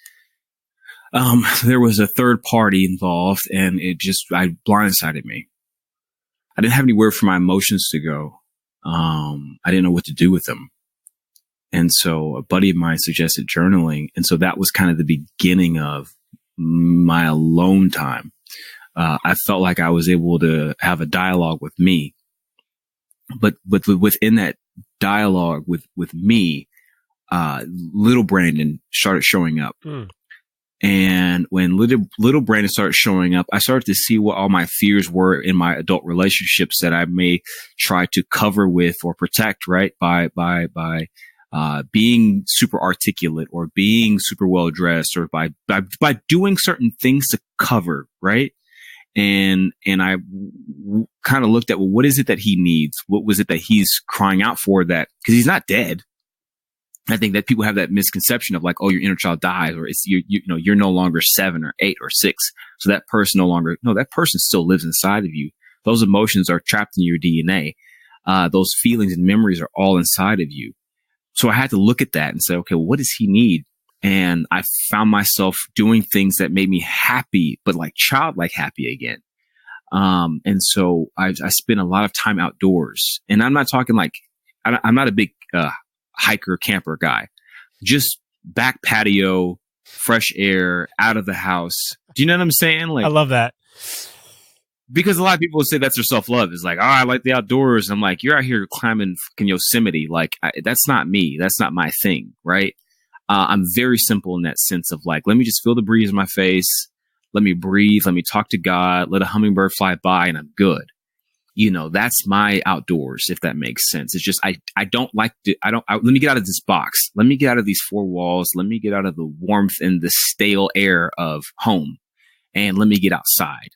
[SPEAKER 1] There was a third party involved, and I blindsided me. I didn't have anywhere for my emotions to go. I didn't know what to do with them. And so a buddy of mine suggested journaling. And so that was kind of the beginning of my alone time. I felt like I was able to have a dialogue with me, but within that dialogue with me, little Brandon started showing up. And when little Brandon started showing up, I started to see what all my fears were in my adult relationships that I may try to cover with or protect, right? By being super articulate or being super well dressed, or by doing certain things to cover, right? And I kind of looked at, well, what is it that he needs? What was it that he's crying out for? That, because he's not dead. I think that people have that misconception of like, oh, your inner child dies, or it's you're no longer 7 or 8 or 6. So that person that person still lives inside of you. Those emotions are trapped in your DNA. Those feelings and memories are all inside of you. So I had to look at that and say, okay, well, what does he need? And I found myself doing things that made me happy, but like childlike happy again. And so I spent a lot of time outdoors, and I'm not talking like, I'm not a big, hiker camper guy, just back patio, fresh air, out of the house. Do you know what I'm saying? Like,
[SPEAKER 2] I love that.
[SPEAKER 1] Because a lot of people would say that's their self-love. It's like, oh, I like the outdoors. And I'm like, you're out here climbing fucking Yosemite. Like, that's not me. That's not my thing. Right. I'm very simple in that sense of like, let me just feel the breeze in my face. Let me breathe. Let me talk to God. Let a hummingbird fly by, and I'm good. That's my outdoors, if that makes sense. It's just, I don't like to, let me get out of this box. Let me get out of these 4 walls. Let me get out of the warmth and the stale air of home, and let me get outside.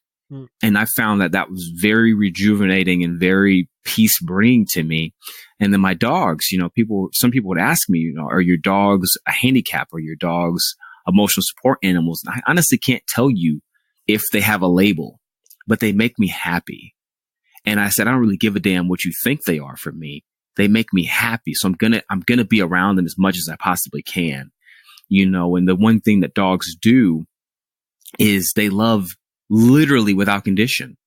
[SPEAKER 1] And I found that was very rejuvenating and very peace bringing to me. And then my dogs, some people would ask me, are your dogs a handicap, or your dogs emotional support animals? And I honestly can't tell you if they have a label, but they make me happy. And I said, I don't really give a damn what you think they are for me. They make me happy. So I'm going to be around them as much as I possibly can. And the one thing that dogs do is they love literally without condition.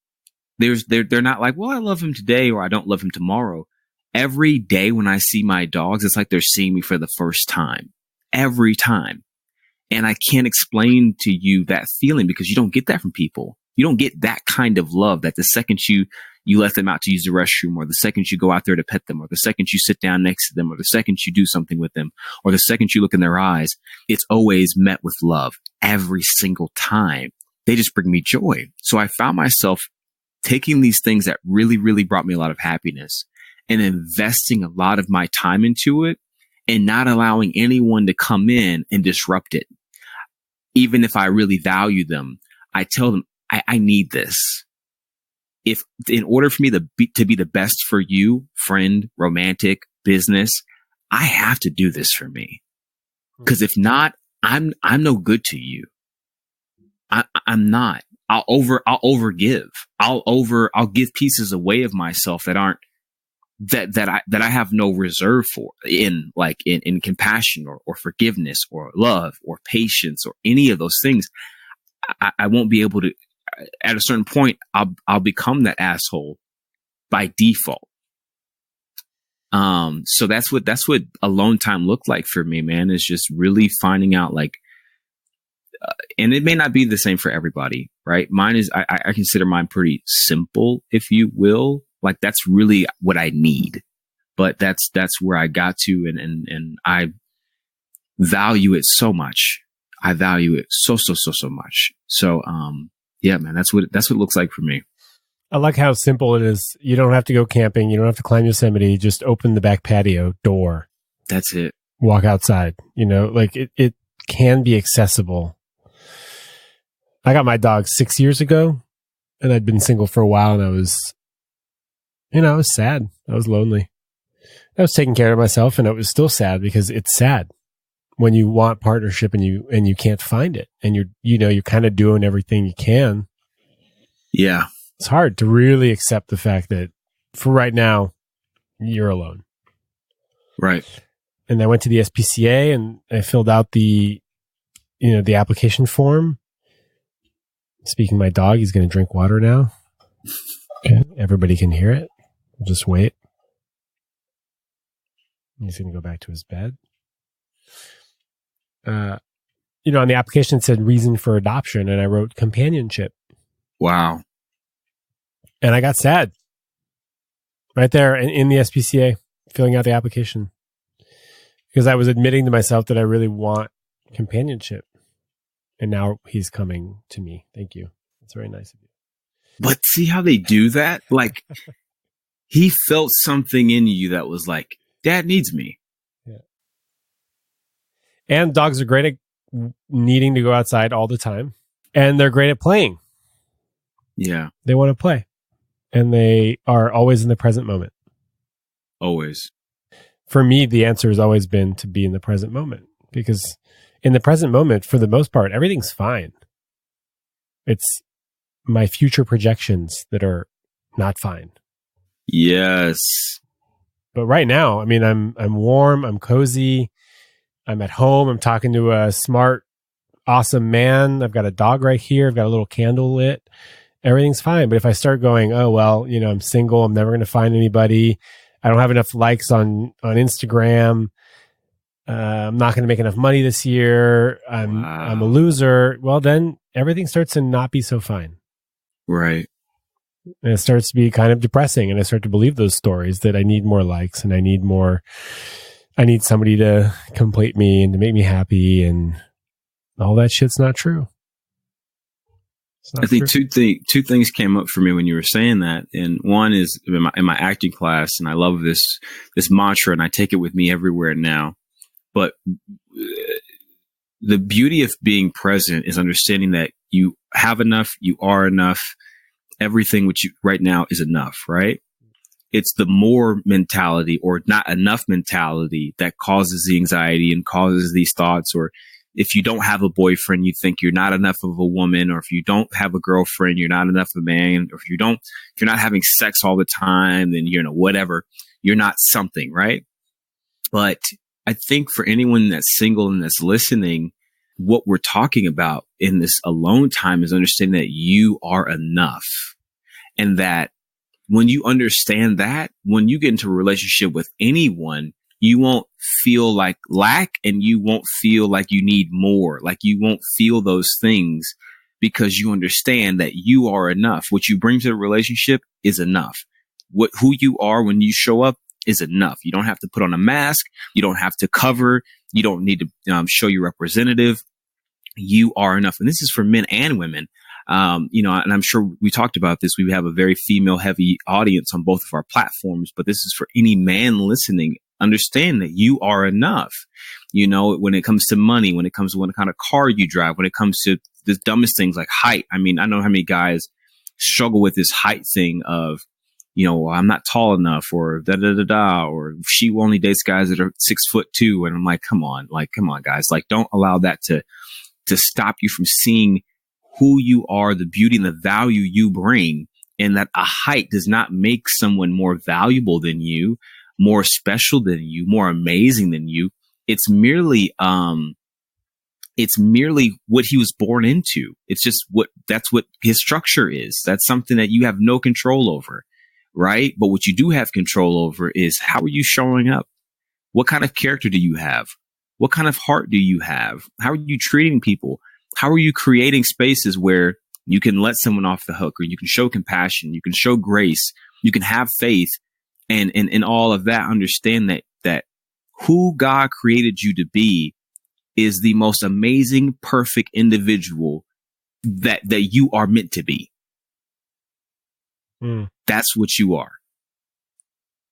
[SPEAKER 1] They're not like, well, I love him today, or I don't love him tomorrow. Every day when I see my dogs, it's like they're seeing me for the first time. Every time. And I can't explain to you that feeling, because you don't get that from people. You don't get that kind of love that the second you let them out to use the restroom, or the second you go out there to pet them, or the second you sit down next to them, or the second you do something with them, or the second you look in their eyes. It's always met with love every single time. They just bring me joy. So I found myself taking these things that really, really brought me a lot of happiness and investing a lot of my time into it, and not allowing anyone to come in and disrupt it. Even if I really value them, I tell them, I need this. If in order for me to be the best for you, friend, romantic, business, I have to do this for me. Because if not, I'm no good to you. I'm not. I'll overgive. I'll give pieces away of myself that aren't that I have no reserve for in compassion or forgiveness or love or patience or any of those things. I won't be able to. At a certain point, I'll become that asshole by default. So that's what alone time looked like for me, man. Is just really finding out and it may not be the same for everybody, right? Mine is, I consider mine pretty simple, if you will. Like, that's really what I need, but that's where I got to. And I value it so much. I value it so much. So, yeah, man, that's what it looks like for me.
[SPEAKER 2] I like how simple it is. You don't have to go camping. You don't have to climb Yosemite. Just open the back patio door.
[SPEAKER 1] That's it.
[SPEAKER 2] Walk outside. It can be accessible. I got my dog 6 years ago, and I'd been single for a while, and I was sad. I was lonely. I was taking care of myself, and it was still sad because it's sad. when you want partnership and you can't find it, and you're kind of doing everything you can.
[SPEAKER 1] Yeah.
[SPEAKER 2] It's hard to really accept the fact that for right now, you're alone.
[SPEAKER 1] Right.
[SPEAKER 2] And I went to the SPCA and I filled out the application form. Speaking of my dog, he's going to drink water now. Okay. Everybody can hear it. Just wait. He's going to go back to his bed. On the application it said reason for adoption, and I wrote companionship.
[SPEAKER 1] Wow.
[SPEAKER 2] And I got sad right there in the SPCA, filling out the application, because I was admitting to myself that I really want companionship. And now he's coming to me. Thank you. That's very nice of you.
[SPEAKER 1] But see how they do that? Like, he felt something in you that was like, Dad needs me.
[SPEAKER 2] Yeah. And dogs are great at needing to go outside all the time. And they're great at playing.
[SPEAKER 1] Yeah.
[SPEAKER 2] They want to play. And they are always in the present moment.
[SPEAKER 1] Always.
[SPEAKER 2] For me, the answer has always been to be in the present moment. Because in the present moment, for the most part, everything's fine. It's my future projections that are not fine.
[SPEAKER 1] Yes.
[SPEAKER 2] But right now, I mean, I'm warm, I'm cozy, I'm at home, I'm talking to a smart, awesome man. I've got a dog right here, I've got a little candle lit. Everything's fine. But if I start going, oh, well, I'm single, I'm never going to find anybody, I don't have enough likes on Instagram, I'm not going to make enough money this year, I'm a loser, well, then everything starts to not be so fine.
[SPEAKER 1] Right.
[SPEAKER 2] And it starts to be kind of depressing. And I start to believe those stories that I need more likes and I need somebody to complete me and to make me happy, and all that shit's not true.
[SPEAKER 1] I think two things came up for me when you were saying that. And one is in my acting class, and I love this mantra, and I take it with me everywhere now. But the beauty of being present is understanding that you have enough, you are enough. Everything which you right now is enough, right? It's the more mentality or not enough mentality that causes the anxiety and causes these thoughts. Or if you don't have a boyfriend, you think you're not enough of a woman, or if you don't have a girlfriend, you're not enough of a man, or if you're not having sex all the time, then whatever, you're not something, right? But I think for anyone that's single and that's listening, what we're talking about in this alone time is understanding that you are enough. And that when you understand that, when you get into a relationship with anyone, you won't feel like lack, and you won't feel like you need more. Like, you won't feel those things, because you understand that you are enough. What you bring to the relationship is enough. Who you are when you show up is enough. You don't have to put on a mask. You don't have to cover. You don't need to show your representative. You are enough. And this is for men and women. And I'm sure we talked about this. We have a very female heavy audience on both of our platforms, but this is for any man listening. Understand that you are enough. When it comes to money, when it comes to what kind of car you drive, when it comes to the dumbest things like height. I mean, I know how many guys struggle with this height thing of, I'm not tall enough, or or she only dates guys that are 6'2". And I'm like, come on, guys, don't allow that to stop you from seeing who you are, the beauty and the value you bring, and that a height does not make someone more valuable than you, more special than you, more amazing than you. It's merely what he was born into. It's just that's what his structure is. That's something that you have no control over, right? But what you do have control over is, how are you showing up? What kind of character do you have? What kind of heart do you have? How are you treating people? How are you creating spaces where you can let someone off the hook, or you can show compassion, you can show grace, you can have faith, and all of that? Understand that who God created you to be is the most amazing, perfect individual that you are meant to be. That's what you are.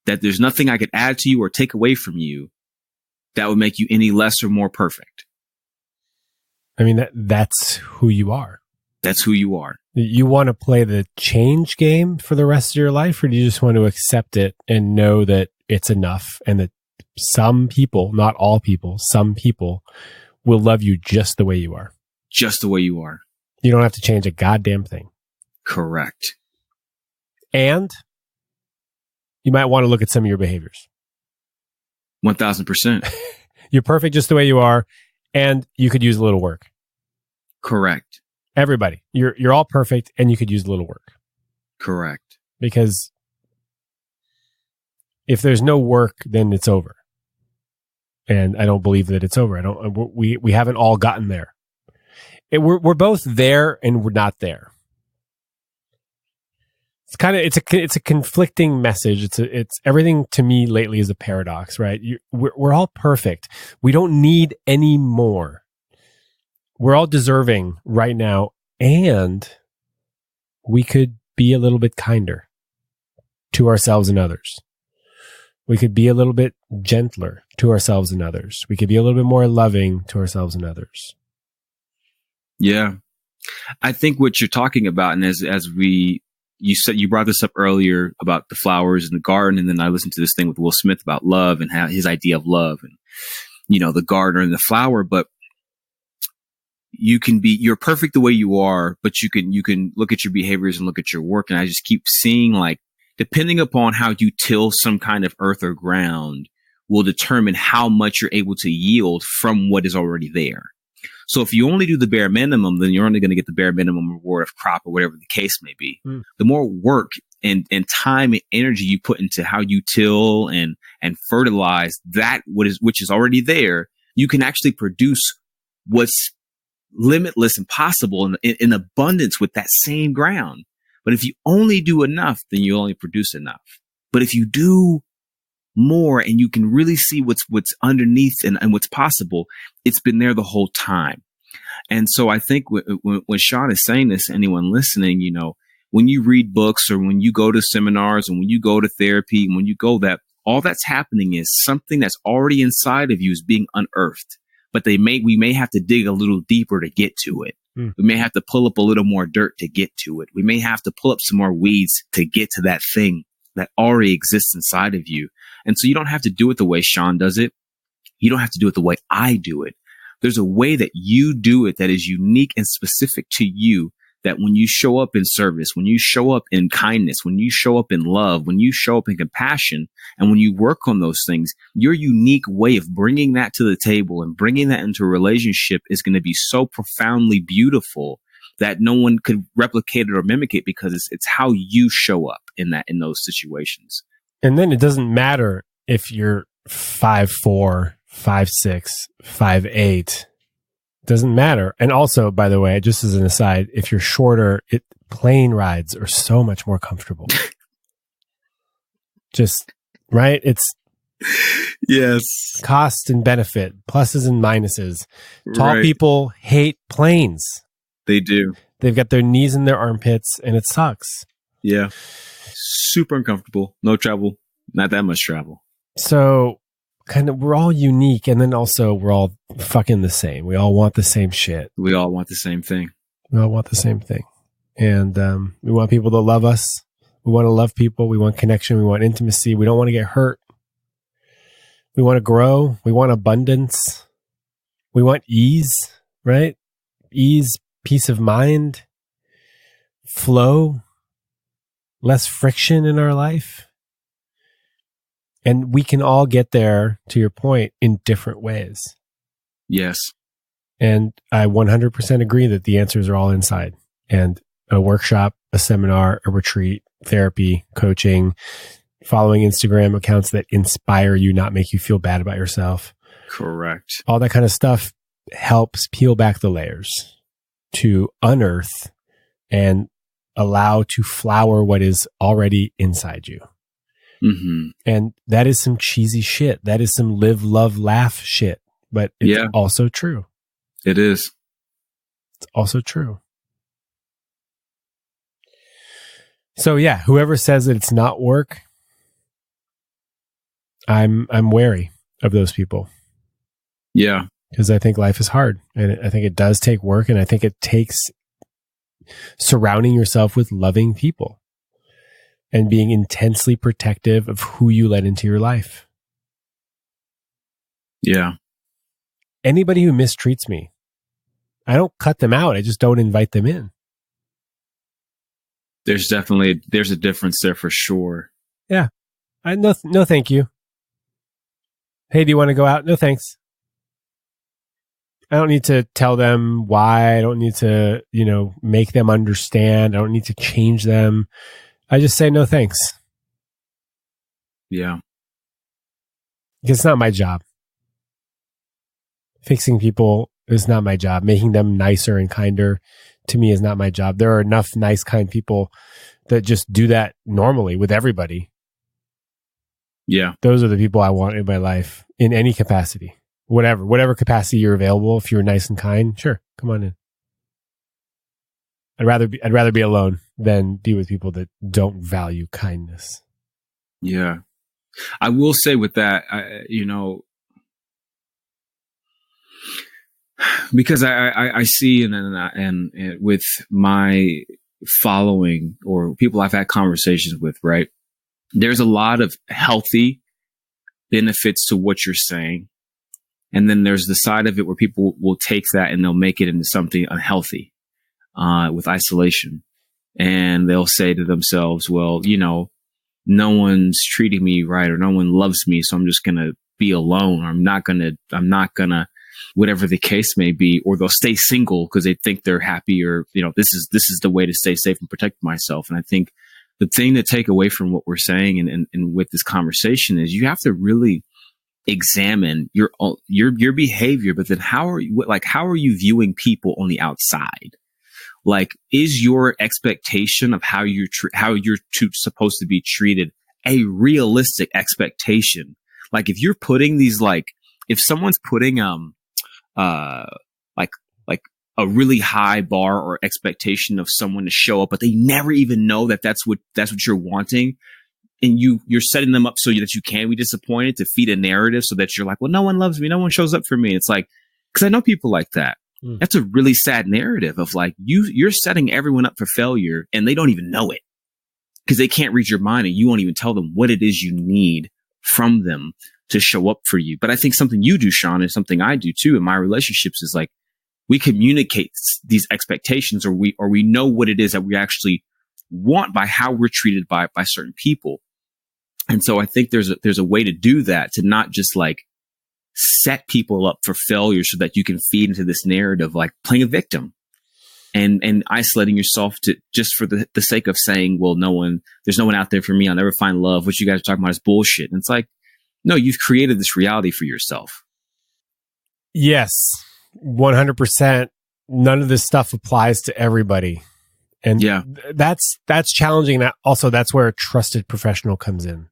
[SPEAKER 1] That there's nothing I could add to you or take away from you that would make you any less or more perfect.
[SPEAKER 2] I mean, that's who you are.
[SPEAKER 1] That's who you are.
[SPEAKER 2] You want to play the change game for the rest of your life, or do you just want to accept it and know that it's enough, and that some people, not all people, some people will love you just the way you are.
[SPEAKER 1] Just the way you are.
[SPEAKER 2] You don't have to change a goddamn thing.
[SPEAKER 1] Correct.
[SPEAKER 2] And you might want to look at some of your behaviors.
[SPEAKER 1] 1000%.
[SPEAKER 2] You're perfect just the way you are, and you could use a little work.
[SPEAKER 1] Correct.
[SPEAKER 2] Everybody, you're all perfect, and you could use a little work.
[SPEAKER 1] Correct.
[SPEAKER 2] Because if there's no work, then it's over. And I don't believe that it's over. We haven't all gotten there. We're both there and we're not there. It's a conflicting message. It's everything to me lately is a paradox, right? We're all perfect. We don't need any more. We're all deserving right now, and we could be a little bit kinder to ourselves and others. We could be a little bit gentler to ourselves and others. We could be a little bit more loving to ourselves and others.
[SPEAKER 1] Yeah. I think what you're talking about, and you brought this up earlier about the flowers in the garden, and then I listened to this thing with Will Smith about love and how his idea of love and, the gardener and the flower, but you're perfect the way you are, but you can look at your behaviors and look at your work. And I just keep seeing, like, depending upon how you till some kind of earth or ground will determine how much you're able to yield from what is already there. So if you only do the bare minimum, then you're only going to get the bare minimum reward of crop or whatever the case may be. The more work and time and energy you put into how you till and fertilize which is already there, you can actually produce what's limitless and possible in abundance with that same ground. But if you only do enough, then you only produce enough. But if you do more and you can really see what's underneath and what's possible, it's been there the whole time. And so I think when Sean is saying this, anyone listening, when you read books or when you go to seminars and when you go to therapy, and when you go all that's happening is something that's already inside of you is being unearthed. But we may have to dig a little deeper to get to it. We may have to pull up a little more dirt to get to it. We may have to pull up some more weeds to get to that thing that already exists inside of you. And so you don't have to do it the way Sean does it. You don't have to do it the way I do it. There's a way that you do it that is unique and specific to you, that when you show up in service, when you show up in kindness, when you show up in love, when you show up in compassion, and when you work on those things, your unique way of bringing that to the table and bringing that into a relationship is going to be so profoundly beautiful that no one could replicate it or mimic it, because it's how you show up in those situations.
[SPEAKER 2] And then it doesn't matter if you're 5'4", 5'6", 5'8". Doesn't matter. And also, by the way, just as an aside, if you're shorter, plane rides are so much more comfortable. Just, right? It's
[SPEAKER 1] yes,
[SPEAKER 2] cost and benefit, pluses and minuses. Tall people hate planes.
[SPEAKER 1] They do.
[SPEAKER 2] They've got their knees in their armpits, and it sucks.
[SPEAKER 1] Yeah. Super uncomfortable. No travel. Not that much travel.
[SPEAKER 2] So we're all unique, and then also we're all fucking the same. We all want the same shit.
[SPEAKER 1] We all want the same thing.
[SPEAKER 2] We all want the same thing. And we want people to love us. We want to love people. We want connection. We want intimacy. We don't want to get hurt. We want to grow. We want abundance. We want ease, right? Ease, peace of mind, flow, less friction in our life. And we can all get there, to your point, in different ways.
[SPEAKER 1] Yes.
[SPEAKER 2] And I 100% agree that the answers are all inside. And a workshop, a seminar, a retreat, therapy, coaching, following Instagram accounts that inspire you, not make you feel bad about yourself.
[SPEAKER 1] Correct.
[SPEAKER 2] All that kind of stuff helps peel back the layers to unearth and allow to flower what is already inside you.
[SPEAKER 1] Mm-hmm.
[SPEAKER 2] And that is some cheesy shit. That is some live, love, laugh shit. But it's also true.
[SPEAKER 1] It is.
[SPEAKER 2] It's also true. So yeah, whoever says that it's not work, I'm wary of those people.
[SPEAKER 1] Yeah.
[SPEAKER 2] Because I think life is hard, and I think it does take work, and I think it takes surrounding yourself with loving people and being intensely protective of who you let into your life.
[SPEAKER 1] Yeah.
[SPEAKER 2] Anybody who mistreats me, I don't cut them out. I just don't invite them in.
[SPEAKER 1] There's a difference there for sure.
[SPEAKER 2] Yeah. No, thank you. Hey, do you want to go out? No, thanks. I don't need to tell them why. I don't need to, make them understand. I don't need to change them. I just say no, thanks.
[SPEAKER 1] Yeah.
[SPEAKER 2] Because it's not my job. Fixing people is not my job. Making them nicer and kinder to me is not my job. There are enough nice, kind people that just do that normally with everybody.
[SPEAKER 1] Yeah.
[SPEAKER 2] Those are the people I want in my life in any capacity. Whatever capacity you're available. If you're nice and kind, sure, come on in. I'd rather be alone than be with people that don't value kindness.
[SPEAKER 1] Yeah. I will say with that, because I see and with my following or people I've had conversations with, right? There's a lot of healthy benefits to what you're saying. And then there's the side of it where people will take that and they'll make it into something unhealthy, with isolation. And they'll say to themselves, well, no one's treating me right or no one loves me. So I'm just going to be alone. Or I'm not going to, whatever the case may be, or they'll stay single because they think they're happy or, this is the way to stay safe and protect myself. And I think the thing to take away from what we're saying and with this conversation is you have to really examine your behavior, but then how are you viewing people on the outside? Like, is your expectation of how you're supposed to be treated a realistic expectation? Like, if you're putting these, if someone's putting like a really high bar or expectation of someone to show up, but they never even know that's what you're wanting. And you're setting them up so that you can be disappointed to feed a narrative so that you're like, well, no one loves me. No one shows up for me. It's like, because I know people like that. That's a really sad narrative of like, you're setting everyone up for failure and they don't even know it because they can't read your mind and you won't even tell them what it is you need from them to show up for you. But I think something you do, Sean, and something I do too in my relationships is like, we communicate these expectations or we know what it is that we actually want by how we're treated by certain people. And so I think there's a way to do that, to not just like set people up for failure so that you can feed into this narrative, like playing a victim and isolating yourself to just for the sake of saying, well, there's no one out there for me. I'll never find love. What you guys are talking about is bullshit. And it's like, no, you've created this reality for yourself.
[SPEAKER 2] Yes, 100%. None of this stuff applies to everybody. And that's challenging. That's where a trusted professional comes in.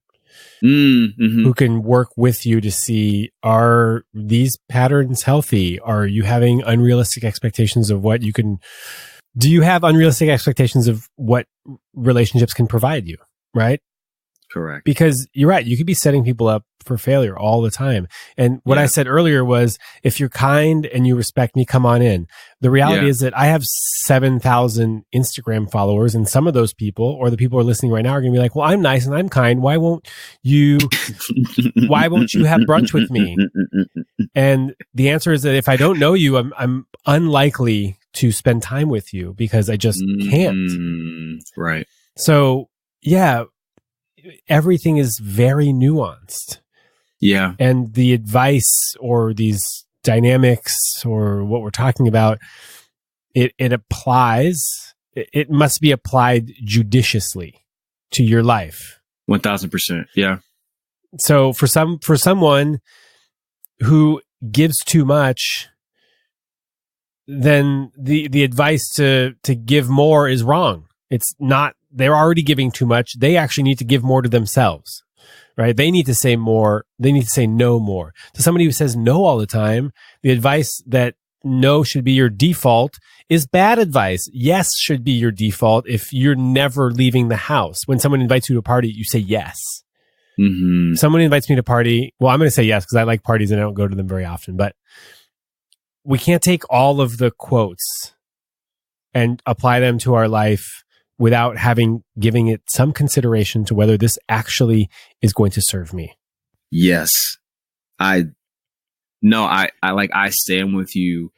[SPEAKER 1] Mm-hmm.
[SPEAKER 2] Who can work with you to see, are these patterns healthy? Are you having unrealistic expectations of what you can, do you have unrealistic expectations of what relationships can provide you? Right?
[SPEAKER 1] Correct.
[SPEAKER 2] Because you're right. You could be setting people up for failure all the time. And what I said earlier was, if you're kind and you respect me, come on in. The reality is that I have 7,000 Instagram followers, and some of those people, or the people who are listening right now, are going to be like, well, I'm nice and I'm kind. Why won't you have brunch with me? And the answer is that if I don't know you, I'm unlikely to spend time with you because I just can't.
[SPEAKER 1] Right.
[SPEAKER 2] So yeah, everything is very nuanced.
[SPEAKER 1] Yeah.
[SPEAKER 2] And the advice or these dynamics or what we're talking about, it applies. It must be applied judiciously to your life.
[SPEAKER 1] 1,000%. Yeah.
[SPEAKER 2] So for someone who gives too much, then the advice to give more is wrong. It's not, they're already giving too much. They actually need to give more to themselves, right? They need to say more. They need to say no more. To somebody who says no all the time, the advice that no should be your default is bad advice. Yes should be your default if you're never leaving the house. When someone invites you to a party, you say yes.
[SPEAKER 1] Mm-hmm.
[SPEAKER 2] Someone invites me to a party. Well, I'm going to say yes because I like parties and I don't go to them very often. But we can't take all of the quotes and apply them to our life without giving it some consideration to whether this actually is going to serve me.
[SPEAKER 1] Yes. I No, I stand with you.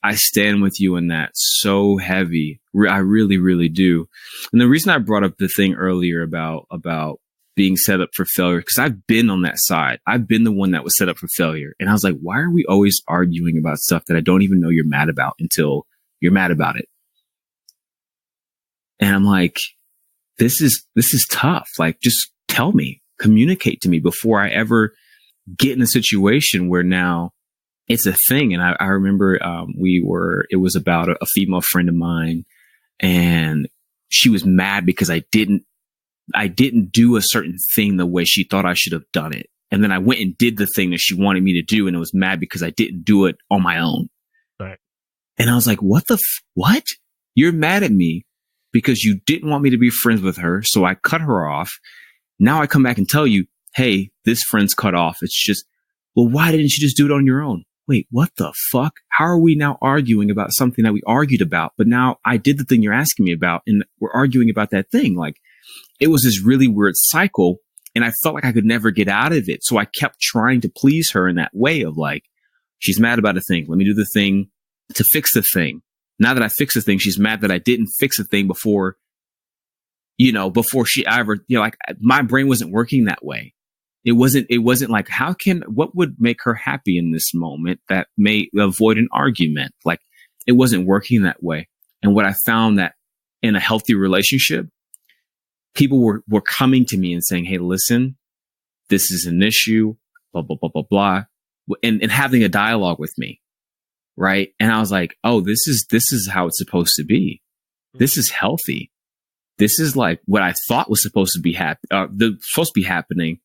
[SPEAKER 1] I stand with you in that so heavy. I really, really do. And the reason I brought up the thing earlier about being set up for failure, because I've been on that side. I've been the one that was set up for failure. And I was like, why are we always arguing about stuff that I don't even know you're mad about until you're mad about it? And I'm like, this is tough. Like, just tell me, communicate to me before I ever get in a situation where now it's a thing. And I remember it was about a female friend of mine, and she was mad because I didn't do a certain thing the way she thought I should have done it. And then I went and did the thing that she wanted me to do, and it was mad because I didn't do it on my own.
[SPEAKER 2] Right.
[SPEAKER 1] And I was like, what? You're mad at me because you didn't want me to be friends with her. So I cut her off. Now I come back and tell you, hey, this friend's cut off. It's just, well, why didn't you just do it on your own? Wait, what the fuck? How are we now arguing about something that we argued about? But now I did the thing you're asking me about, and we're arguing about that thing. Like, it was this really weird cycle, and I felt like I could never get out of it. So I kept trying to please her in that way of like, she's mad about a thing. Let me do the thing to fix the thing. Now that I fixed the thing, she's mad that I didn't fix the thing before she ever, like, my brain wasn't working that way. It wasn't like, what would make her happy in this moment that may avoid an argument? Like, it wasn't working that way. And what I found that in a healthy relationship, people were coming to me and saying, hey, listen, this is an issue, blah, blah, blah, blah, blah. And having a dialogue with me. Right. And I was like, oh, this is how it's supposed to be. This is healthy. This is like what I thought was supposed to be happening.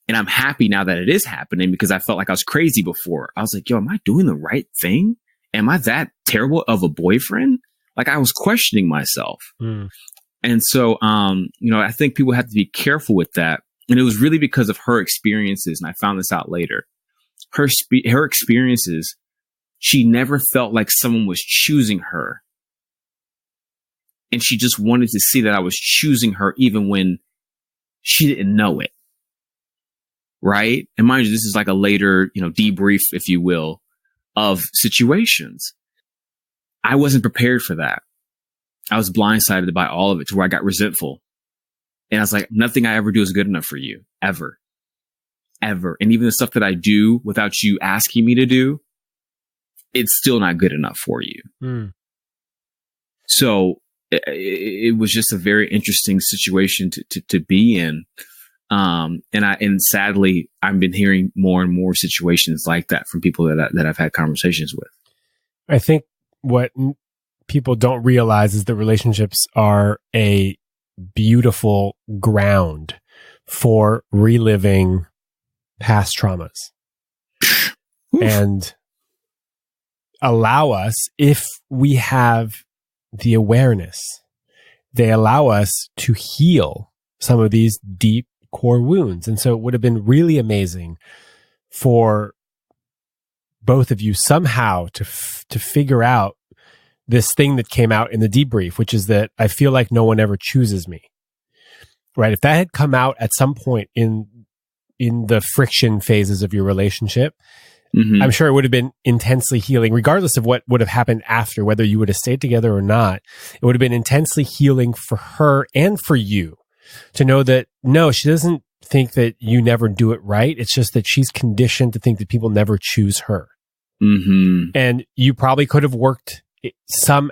[SPEAKER 1] And I'm happy now that it is happening, because I felt like I was crazy before. I was like, yo, am I doing the right thing? Am I that terrible of a boyfriend? Like, I was questioning myself. And so, I think people have to be careful with that. And it was really because of her experiences. And I found this out later. Her experiences, she never felt like someone was choosing her. And she just wanted to see that I was choosing her even when she didn't know it. Right. And mind you, this is like a later, debrief, if you will, of situations. I wasn't prepared for that. I was blindsided by all of it to where I got resentful. And I was like, nothing I ever do is good enough for you, ever. Ever. And even the stuff that I do without you asking me to do, it's still not good enough for you. So it was just a very interesting situation to be in. And sadly, I've been hearing more and more situations like that from people that I've had conversations with.
[SPEAKER 2] I think what people don't realize is that relationships are a beautiful ground for reliving past traumas and allow us, if we have the awareness, they allow us to heal some of these deep core wounds. And so it would have been really amazing for both of you somehow to figure out this thing that came out in the debrief, which is that I feel like no one ever chooses me. Right? If that had come out at some point in the friction phases of your relationship, I'm sure it would have been intensely healing, regardless of what would have happened after, whether you would have stayed together or not. It would have been intensely healing for her and for you to know that, no, she doesn't think that you never do it right. It's just that she's conditioned to think that people never choose her. And you probably could have worked some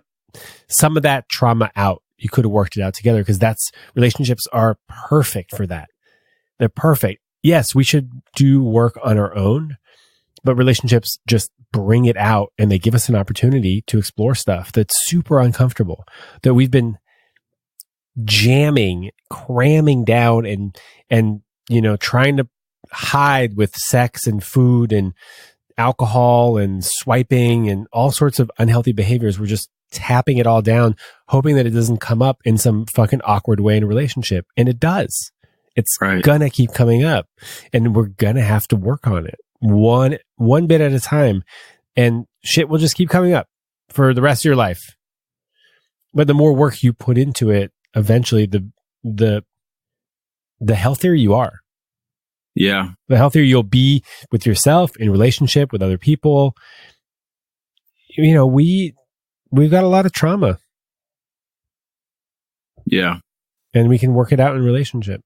[SPEAKER 2] of that trauma out. You could have worked it out together, because relationships are perfect for that. They're perfect. Yes, we should do work on our own, but relationships just bring it out, and they give us an opportunity to explore stuff that's super uncomfortable, that we've been cramming down and trying to hide with sex and food and alcohol and swiping and all sorts of unhealthy behaviors. We're just tapping it all down, hoping that it doesn't come up in some fucking awkward way in a relationship. And it does. It's gonna keep coming up, and we're gonna have to work on it one bit at a time, and shit will just keep coming up for the rest of your life. But the more work you put into it, eventually the healthier you are.
[SPEAKER 1] Yeah.
[SPEAKER 2] The healthier you'll be with yourself, in relationship with other people. You know, we've got a lot of trauma.
[SPEAKER 1] Yeah.
[SPEAKER 2] And we can work it out in relationship.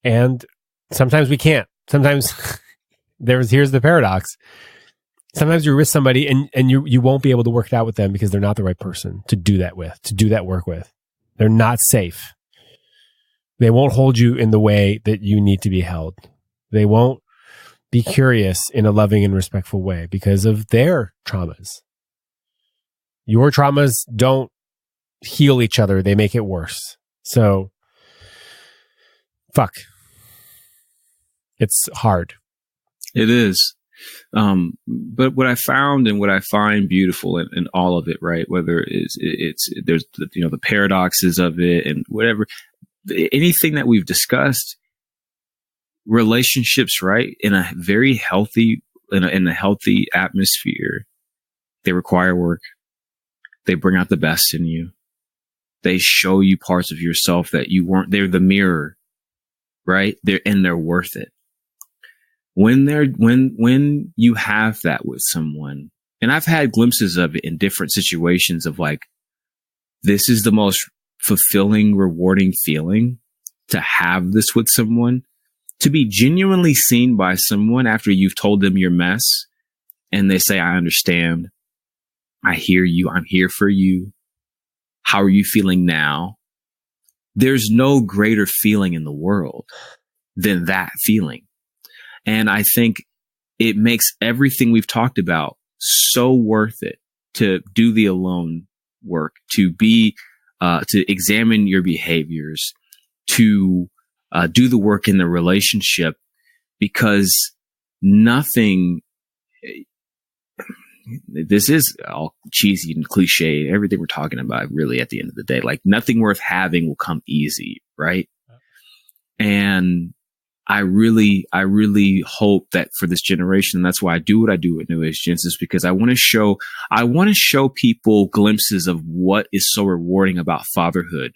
[SPEAKER 2] And sometimes we can't. Sometimes here's the paradox. Sometimes you're with somebody and you won't be able to work it out with them because they're not the right person to do that with, to do that work with. They're not safe. They won't hold you in the way that you need to be held. They won't be curious in a loving and respectful way because of their traumas. Your traumas don't heal each other. They make it worse. So, fuck. It's hard.
[SPEAKER 1] It is. But what I found and what I find beautiful in all of it, right? Whether there's the paradoxes of it and whatever, anything that we've discussed, relationships, right? In a very healthy, in a healthy atmosphere, they require work. They bring out the best in you. They show you parts of yourself that you weren't. They're the mirror, right? They're worth it. When you have that with someone, and I've had glimpses of it in different situations of like, this is the most fulfilling, rewarding feeling to have this with someone, to be genuinely seen by someone after you've told them your mess and they say, I understand. I hear you. I'm here for you. How are you feeling now? There's no greater feeling in the world than that feeling. And I think it makes everything we've talked about so worth it to do the alone work, to examine your behaviors, to do the work in the relationship, because nothing, this is all cheesy and cliche, everything we're talking about really at the end of the day, like nothing worth having will come easy, right? And I really hope that for this generation, and that's why I do what I do with New Age Gents, is because I want to show people glimpses of what is so rewarding about fatherhood.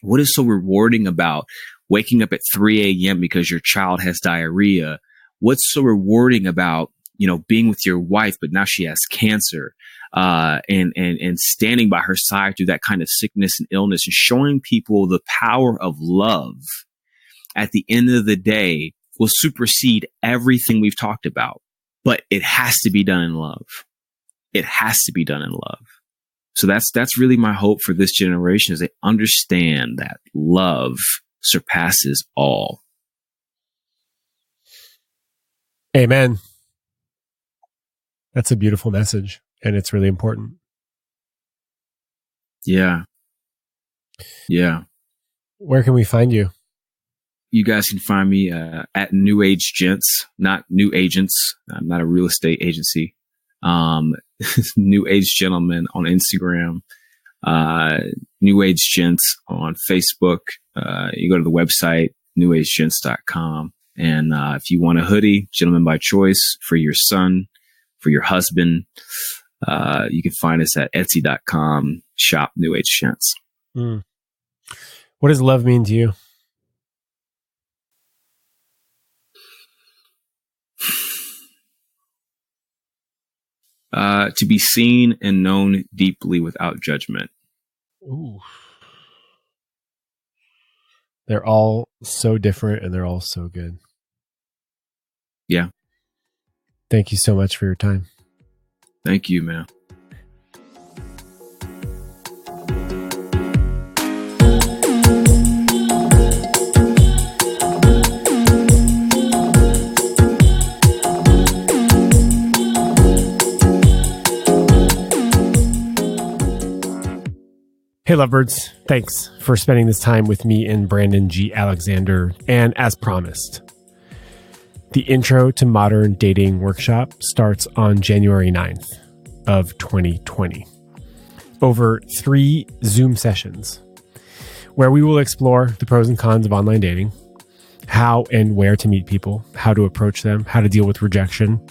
[SPEAKER 1] What is so rewarding about waking up at 3 a.m. because your child has diarrhea? What's so rewarding about, being with your wife, but now she has cancer, and standing by her side through that kind of sickness and illness, and showing people the power of love at the end of the day will supersede everything we've talked about. But it has to be done in love. It has to be done in love. So that's really my hope for this generation, is they understand that love surpasses all.
[SPEAKER 2] Amen. That's a beautiful message, and it's really important.
[SPEAKER 1] Yeah. Yeah.
[SPEAKER 2] Where can we find you?
[SPEAKER 1] You guys can find me at New Age Gents, not New Agents. I'm not a real estate agency. New Age Gentlemen on Instagram, New Age Gents on Facebook. You go to the website, newagegents.com. And if you want a hoodie, Gentleman by Choice, for your son, for your husband, you can find us at etsy.com, shop New Age Gents.
[SPEAKER 2] What does love mean to you?
[SPEAKER 1] To be seen and known deeply without judgment.
[SPEAKER 2] Ooh. They're all so different and they're all so good.
[SPEAKER 1] Yeah.
[SPEAKER 2] Thank you so much for your time.
[SPEAKER 1] Thank you, man.
[SPEAKER 2] Hey, lovebirds. Thanks for spending this time with me and Brandon G. Alexander. And as promised, the Intro to Modern Dating workshop starts on January 9th of 2020. Over 3 Zoom sessions where we will explore the pros and cons of online dating, how and where to meet people, how to approach them, how to deal with rejection,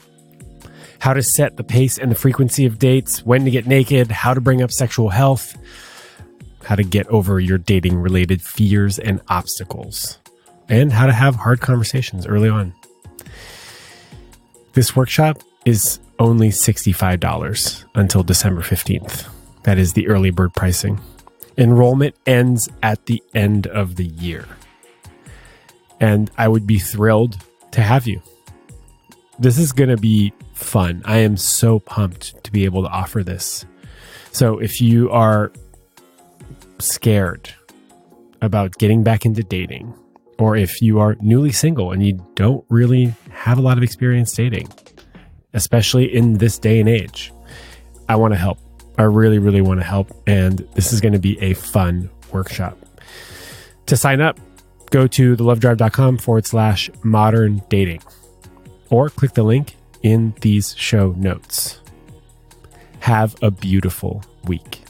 [SPEAKER 2] how to set the pace and the frequency of dates, when to get naked, how to bring up sexual health, how to get over your dating-related fears and obstacles, and how to have hard conversations early on. This workshop is only $65 until December 15th. That is the early bird pricing. Enrollment ends at the end of the year. And I would be thrilled to have you. This is going to be fun. I am so pumped to be able to offer this. So if you are scared about getting back into dating, or if you are newly single and you don't really have a lot of experience dating, especially in this day and age, I want to help. I really, really want to help. And this is going to be a fun workshop. To sign up, go to thelovedrive.com/modern dating, or click the link in these show notes. Have a beautiful week.